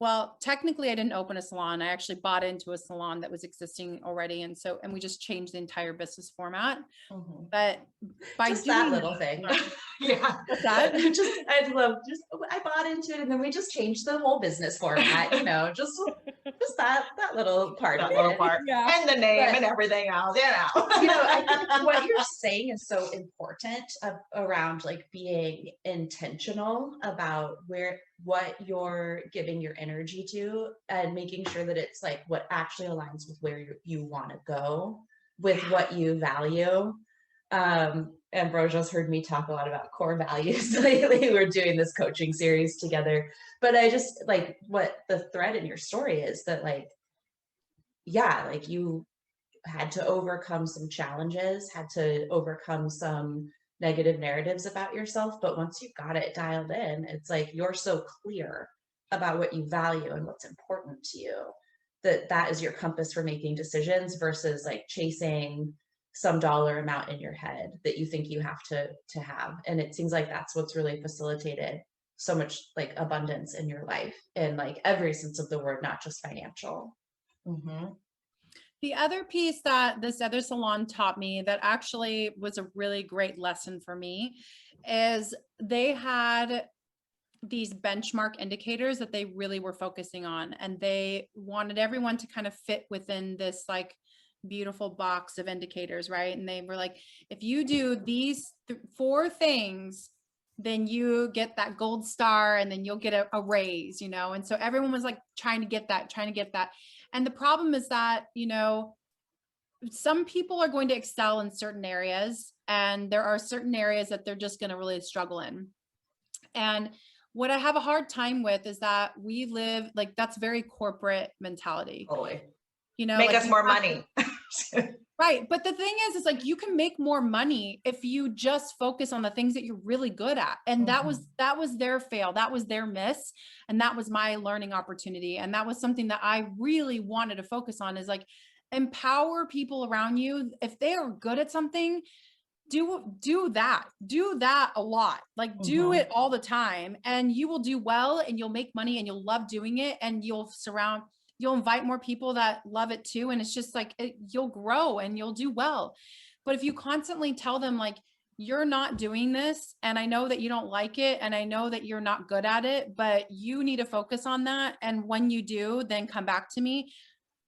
Speaker 3: well, technically I didn't open a salon. I actually bought into a salon that was existing already. And we just changed the entire business format. But by
Speaker 4: just
Speaker 3: doing
Speaker 4: that little thing.
Speaker 3: What's that?
Speaker 4: I bought into it, and then we just changed the whole business format, you know, just that little part of it.
Speaker 3: Yeah.
Speaker 2: And the name and everything else, you know.
Speaker 4: I think what you're saying is so important around like being intentional about what you're giving your energy to, and making sure that it's like what actually aligns with where you want to go, with what you value. Ambrosia's heard me talk a lot about core values lately. We're doing this coaching series together, but I just like what the thread in your story is that like yeah, like you had to overcome some challenges, had to overcome some negative narratives about yourself. But once you got it dialed in, it's like you're so clear about what you value and what's important to you that that is your compass for making decisions versus like chasing some dollar amount in your head that you think you have to have. And it seems like that's what's really facilitated so much like abundance in your life in like every sense of the word, not just financial.
Speaker 2: Mm-hmm.
Speaker 3: The other piece that this other salon taught me that actually was a really great lesson for me is they had these benchmark indicators that they really were focusing on, and they wanted everyone to kind of fit within this like beautiful box of indicators, right? And they were like, if you do these 4 things, then you get that gold star and then you'll get a raise, you know? And so everyone was like trying to get that. And the problem is that, you know, some people are going to excel in certain areas, and there are certain areas that they're just going to really struggle in. And what I have a hard time with is that we live like, that's very corporate mentality.
Speaker 2: Totally.
Speaker 3: You know,
Speaker 2: Make
Speaker 3: like
Speaker 2: us more money.
Speaker 3: right. But the thing is like, you can make more money if you just focus on the things that you're really good at. And that was their fail. That was their miss. And that was my learning opportunity. And that was something that I really wanted to focus on, is like, empower people around you. If they are good at something, do that a lot, like do it all the time, and you will do well, and you'll make money, and you'll love doing it, and you'll invite more people that love it too. And it's just like, you'll grow and you'll do well. But if you constantly tell them like, you're not doing this, and I know that you don't like it, and I know that you're not good at it, but you need to focus on that. And when you do, then come back to me.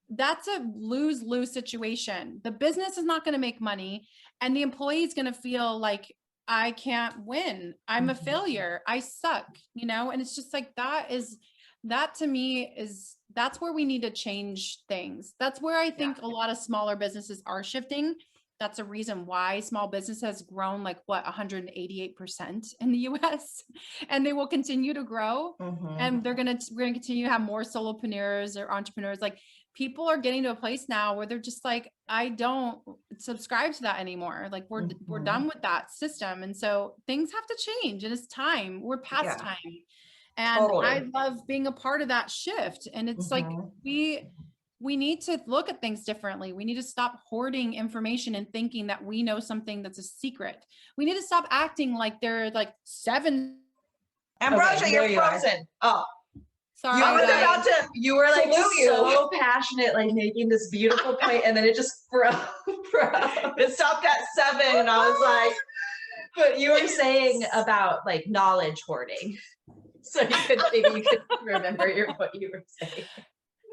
Speaker 3: That's a lose-lose situation. The business is not going to make money, and the employee is going to feel like, I can't win. I'm a failure. I suck, you know? And it's just like, that to me is, that's where we need to change things. That's where I think a lot of smaller businesses are shifting. That's a reason why small business has grown like 188% in the US, and they will continue to grow. And we're going to continue to have more solopreneurs or entrepreneurs. Like, people are getting to a place now where they're just like, I don't subscribe to that anymore. Like, we're done with that system. And so things have to change, and it's time. We're past time. And I love being a part of that shift. And it's like, we need to look at things differently. We need to stop hoarding information and thinking that we know something that's a secret. We need to stop acting like there are like 7.
Speaker 2: Ambrosia, you're frozen. Oh,
Speaker 3: sorry.
Speaker 2: I was about to, you were like
Speaker 4: so passionate, like making this beautiful point, and then it just froze.
Speaker 2: It stopped at 7, and I was like,
Speaker 4: but you were saying about like knowledge hoarding. So maybe you could remember what you were saying.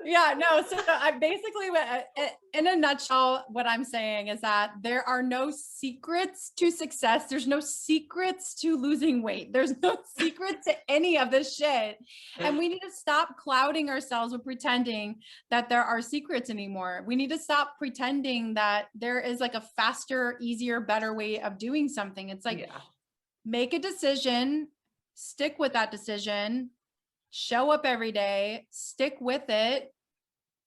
Speaker 3: Yeah, no. So I basically, in a nutshell, what I'm saying is that there are no secrets to success. There's no secrets to losing weight. There's no secret to any of this shit. And we need to stop clouding ourselves with pretending that there are secrets anymore. We need to stop pretending that there is like a faster, easier, better way of doing something. It's like, make a decision, stick with that decision, show up every day, stick with it,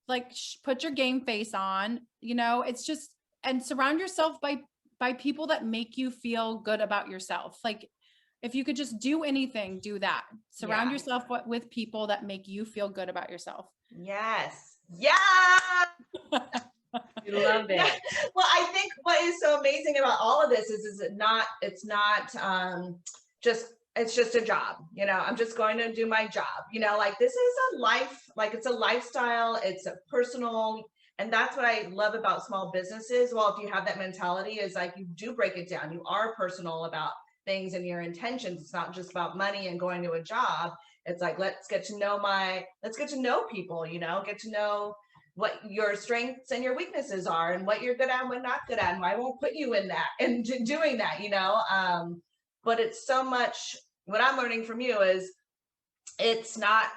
Speaker 3: like put your game face on, you know. It's just, and surround yourself by people that make you feel good about yourself. Like, if you could just do anything, do that. Surround yourself with people that make you feel good about yourself.
Speaker 2: Yes.
Speaker 4: You love it.
Speaker 2: Well, I think what is so amazing about all of this is it's not it's just a job, you know. I'm just going to do my job, you know. Like, this is a life, like, it's a lifestyle, it's a personal, and that's what I love about small businesses. Well, if you have that mentality, is like, you do break it down, you are personal about things and your intentions. It's not just about money and going to a job. It's like, let's get to know people, you know, get to know what your strengths and your weaknesses are, and what you're good at and what not good at, and I won't put you in that and doing that, you know. But it's so much, what I'm learning from you is it's not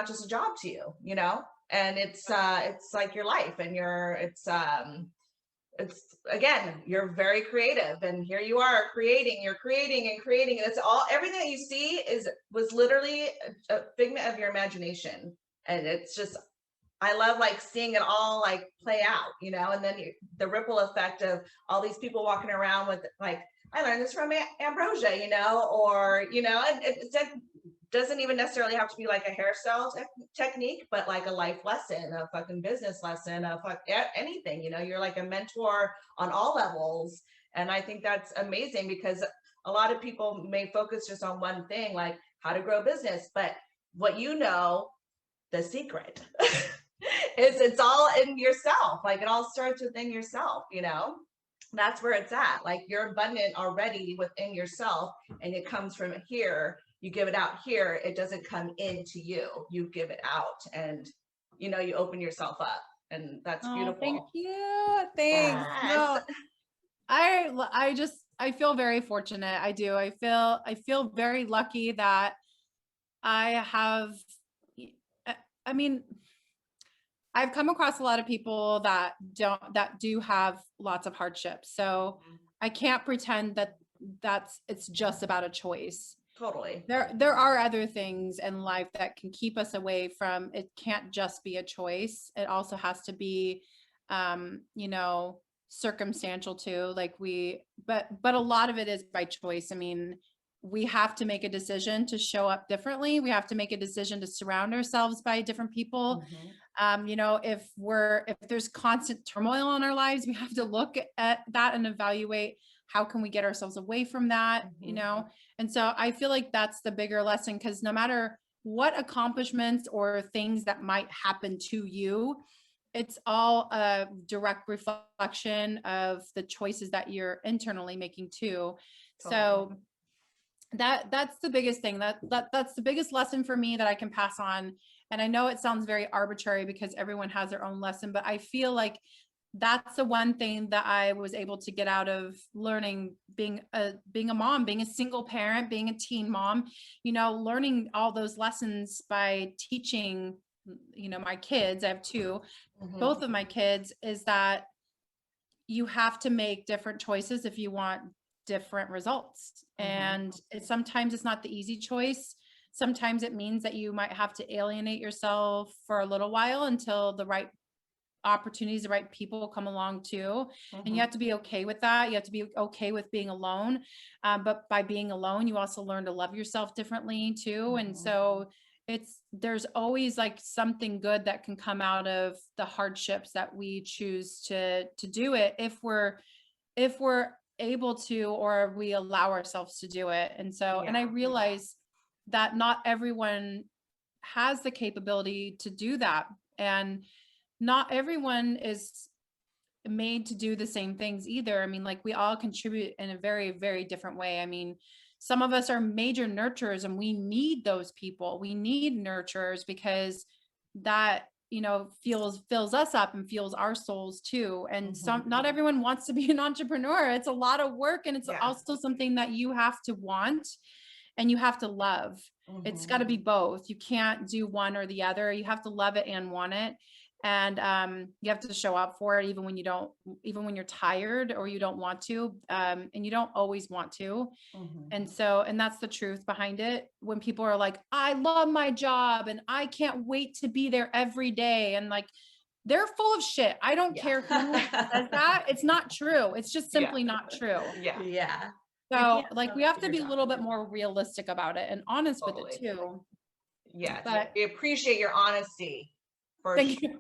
Speaker 2: just a job to you, you know, and it's like your life, and it's again, you're very creative, and here you are you're creating, and it's all, everything that you see was literally a figment of your imagination. And it's just I love like seeing it all like play out, you know, and then the ripple effect of all these people walking around with like, I learned this from Ambrosia, you know, or, you know, and it doesn't even necessarily have to be like a hairstyle technique, but like a life lesson, a fucking business lesson, anything, you know, you're like a mentor on all levels. And I think that's amazing because a lot of people may focus just on one thing, like how to grow business, but what you know, the secret is it's all in yourself. Like it all starts within yourself, you know, that's where it's at. Like you're abundant already within yourself and it comes from here. You give it out here. It doesn't come into you. You give it out and, you know, you open yourself up and that's beautiful.
Speaker 3: Thank you. Thanks.
Speaker 2: Yes.
Speaker 3: No, I feel very fortunate. I do. I feel very lucky that I have, I mean, I've come across a lot of people that do have lots of hardships. So I can't pretend that it's just about a choice.
Speaker 2: Totally.
Speaker 3: There are other things in life that can keep us away from, it can't just be a choice. It also has to be, you know, circumstantial too. Like but a lot of it is by choice. I mean, we have to make a decision to show up differently. We have to make a decision to surround ourselves by different people. You know, if there's constant turmoil in our lives, we have to look at that and evaluate how can we get ourselves away from that, you know? And so I feel like that's the bigger lesson, because no matter what accomplishments or things that might happen to you, it's all a direct reflection of the choices that you're internally making too. Totally. So that's the biggest thing, that's the biggest lesson for me that I can pass on. And I know it sounds very arbitrary because everyone has their own lesson, but I feel like that's the one thing that I was able to get out of learning, being a mom, being a single parent, being a teen mom, you know, learning all those lessons by teaching, you know, my kids, I have two, both of my kids, is that you have to make different choices if you want different results. And sometimes it's not the easy choice. Sometimes it means that you might have to alienate yourself for a little while until the right opportunities, the right people come along too. And you have to be okay with that. You have to be okay with being alone. But by being alone, you also learn to love yourself differently too. And so there's always like something good that can come out of the hardships that we choose to do it, if we're able to, or we allow ourselves to do it. And so, and I realize that not everyone has the capability to do that. And not everyone is made to do the same things either. I mean, like we all contribute in a very, very different way. I mean, some of us are major nurturers and we need those people. We need nurturers because that, you know, fills us up and fuels our souls too. And not everyone wants to be an entrepreneur. It's a lot of work, and it's also something that you have to want and you have to love. It's got to be both. You can't do one or the other. You have to love it and want it. And you have to show up for it, even when you're tired or you don't want to, and you don't always want to. And that's the truth behind it. When people are like, I love my job and I can't wait to be there every day, and like, they're full of shit. I don't care who says that. It's not true. It's just simply not true. So like, we have to be a little bit more realistic about it and honest with it too.
Speaker 2: But we appreciate your honesty.
Speaker 3: Thank you.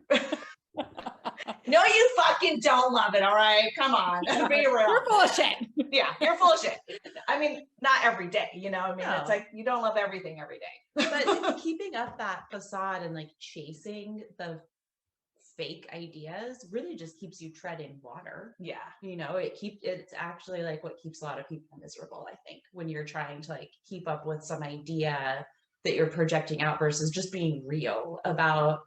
Speaker 2: No, you fucking don't love it. All right. Come on. Be real.
Speaker 3: You're full of shit.
Speaker 2: Yeah. You're full of shit. I mean, not every day, you know, I mean, it's like, you don't love everything every day.
Speaker 4: But keeping up that facade and like chasing the fake ideas really just keeps you treading water.
Speaker 2: Yeah.
Speaker 4: You know, it's actually like what keeps a lot of people miserable, I think, when you're trying to like keep up with some idea that you're projecting out versus just being real about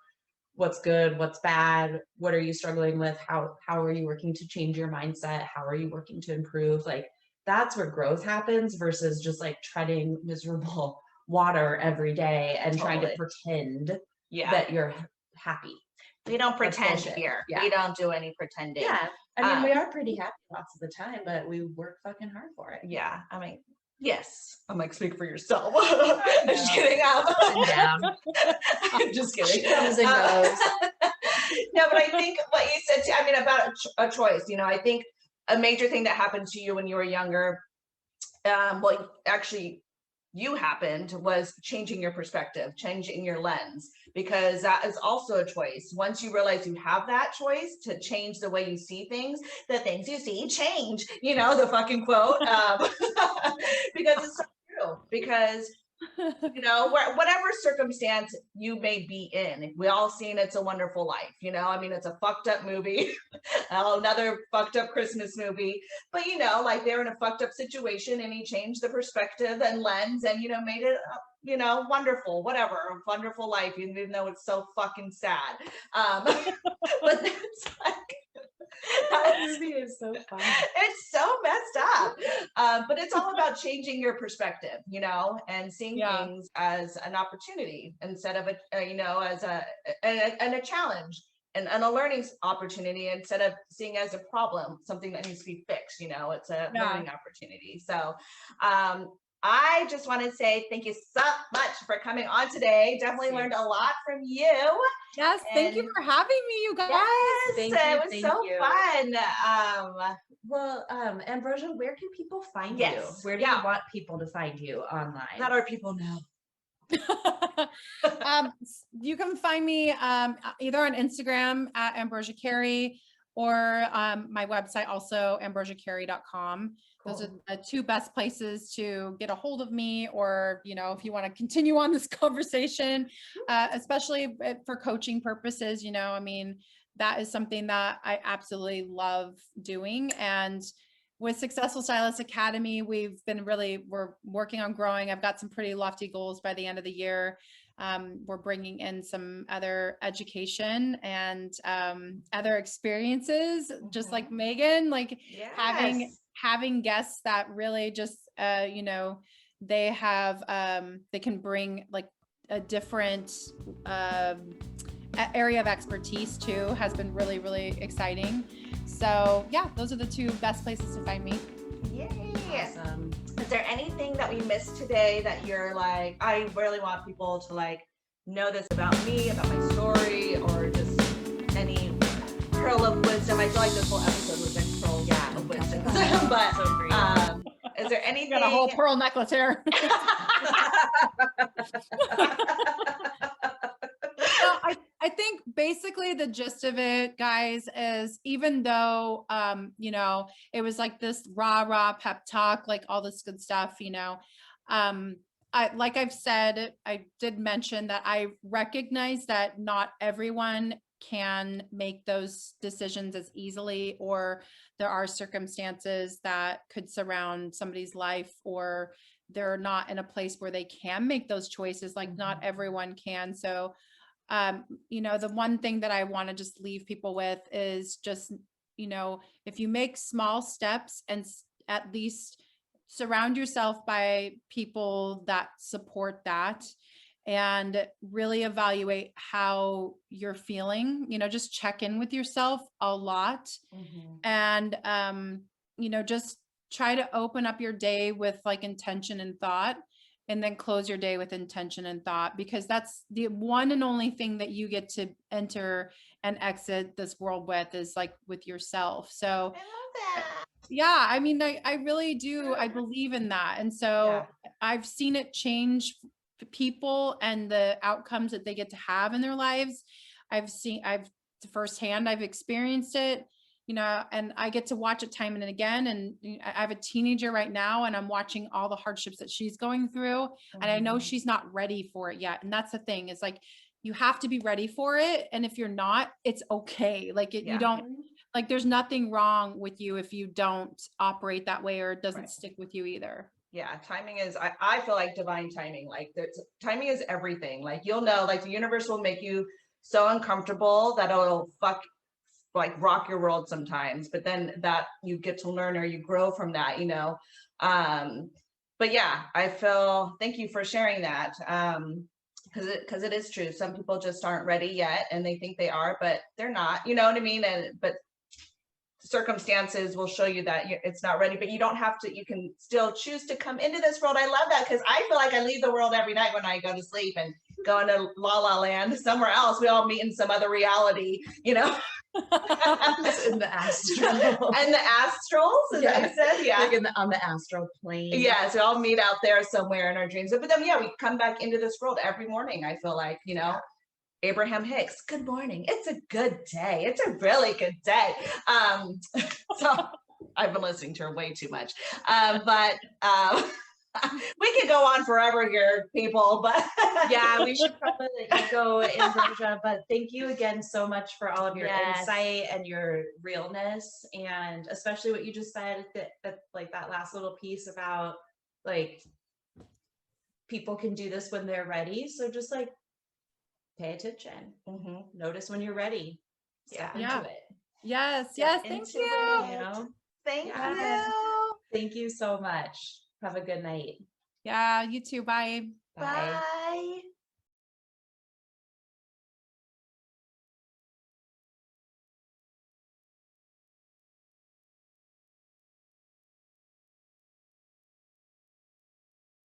Speaker 4: what's good, what's bad, what are you struggling with, how are you working to change your mindset, how are you working to improve. Like, that's where growth happens versus just like treading miserable water every day and trying to pretend that you're happy.
Speaker 2: We don't pretend here. We don't do any pretending.
Speaker 4: I mean, we are pretty happy lots of the time, but we work fucking hard for it.
Speaker 2: I mean, yes. I'm like, speak for yourself. I'm just kidding.
Speaker 4: Up and down.
Speaker 2: Just kidding.
Speaker 4: Comes and goes.
Speaker 2: No, but I think what you said, I mean, about a choice, you know, I think a major thing that happened to you when you were younger, well, actually, you happened was changing your perspective, changing your lens, because that is also a choice. Once you realize you have that choice to change the way you see things, the things you see change, you know, the fucking quote, because it's so true. Because you know, whatever circumstance you may be in, we all seen It's a Wonderful Life, you know, I mean, it's a fucked up movie, another fucked up Christmas movie, but you know, like they're in a fucked up situation and he changed the perspective and lens and, you know, made it, you know, wonderful, whatever, a wonderful life, even though it's so fucking sad. But that's like,
Speaker 4: That movie is so fun.
Speaker 2: it's so messed up, but it's all about changing your perspective, you know, and seeing things as an opportunity instead of a you know, as a challenge and a learning opportunity instead of seeing as a problem, something that needs to be fixed. You know, it's a learning opportunity. So I just want to say thank you so much for coming on today. Definitely learned a lot from you.
Speaker 3: Yes, thank you for having me, you guys.
Speaker 2: Yes,
Speaker 1: Thank
Speaker 2: it
Speaker 1: you,
Speaker 2: was so fun.
Speaker 4: Well, Ambrosia, where can people find
Speaker 2: Yes,
Speaker 4: you? Where do you want people to find you online?
Speaker 2: Let our people know.
Speaker 3: You can find me either on Instagram at Ambrosia Carey or my website also ambrosiacarey.com. Those are the two best places to get a hold of me, or, you know, if you want to continue on this conversation, especially for coaching purposes, you know, I mean, that is something that I absolutely love doing. And with Successful Stylist Academy, we're working on growing. I've got some pretty lofty goals by the end of the year. We're bringing in some other education and other experiences, just like Megan, like having guests that really just, you know, they have, they can bring like a different area of expertise too, has been really, really exciting. So yeah, those are the two best places to find me.
Speaker 2: Yay.
Speaker 4: Awesome.
Speaker 2: Is there anything that we missed today that you're like, I really want people to like know this about me, about my story, or just any pearl of wisdom? I feel like this whole episode was like pearl of wisdom. But is there anything?
Speaker 3: Got a whole pearl necklace here. I think basically the gist of it, guys, is even though, you know, it was like this rah pep talk, like all this good stuff, you know, like I've said, I did mention that I recognize that not everyone can make those decisions as easily, or there are circumstances that could surround somebody's life, or they're not in a place where they can make those choices. Like not everyone can. So you know, the one thing that I want to just leave people with is just, you know, if you make small steps and at least surround yourself by people that support that, and really evaluate how you're feeling, you know, just check in with yourself a lot. And, you know, just try to open up your day with like intention and thought, and then close your day with intention and thought, because that's the one and only thing that you get to enter and exit this world with, is like with yourself. So I love that. Yeah, I mean, I really do. I believe in that. And so I've seen it change people and the outcomes that they get to have in their lives. I've firsthand, I've experienced it, you know, and I get to watch it time and again. And I have a teenager right now, and I'm watching all the hardships that she's going through. And I know she's not ready for it yet. And that's the thing, is like, you have to be ready for it. And if you're not, it's okay. Like you don't, like, there's nothing wrong with you if you don't operate that way, or it doesn't stick with you either.
Speaker 2: Yeah, timing is, I feel like divine timing, like timing is everything. Like, you'll know, like the universe will make you so uncomfortable that it'll rock your world sometimes, but then that you get to learn, or you grow from that, you know. But yeah, thank you for sharing that, because it is true. Some people just aren't ready yet, and they think they are, but they're not, you know what I mean? But circumstances will show you that it's not ready, but you don't have to, you can still choose to come into this world. I love that, because I feel like I leave the world every night when I go to sleep and go into La La Land somewhere else. We all meet in some other reality, you know.
Speaker 4: In the astral.
Speaker 2: And the astrals, as I said, yeah.
Speaker 4: Like on the astral plane.
Speaker 2: Yeah, so we all meet out there somewhere in our dreams. But then, yeah, we come back into this world every morning, I feel like, you know. Abraham Hicks, good morning. It's a good day. It's a really good day. So I've been listening to her way too much. But we could go on forever here, people, but
Speaker 4: yeah, we should probably let you go, Ambrosia. But thank you again so much for all of your insight and your realness, and especially what you just said, that like that last little piece about like people can do this when they're ready. So just like pay attention, notice when you're ready. Step into it.
Speaker 3: Yes. Thank you.
Speaker 4: You know?
Speaker 2: Thank you.
Speaker 4: Thank you so much. Have a good night.
Speaker 3: Yeah, you too. Bye.
Speaker 4: Bye.
Speaker 2: Bye.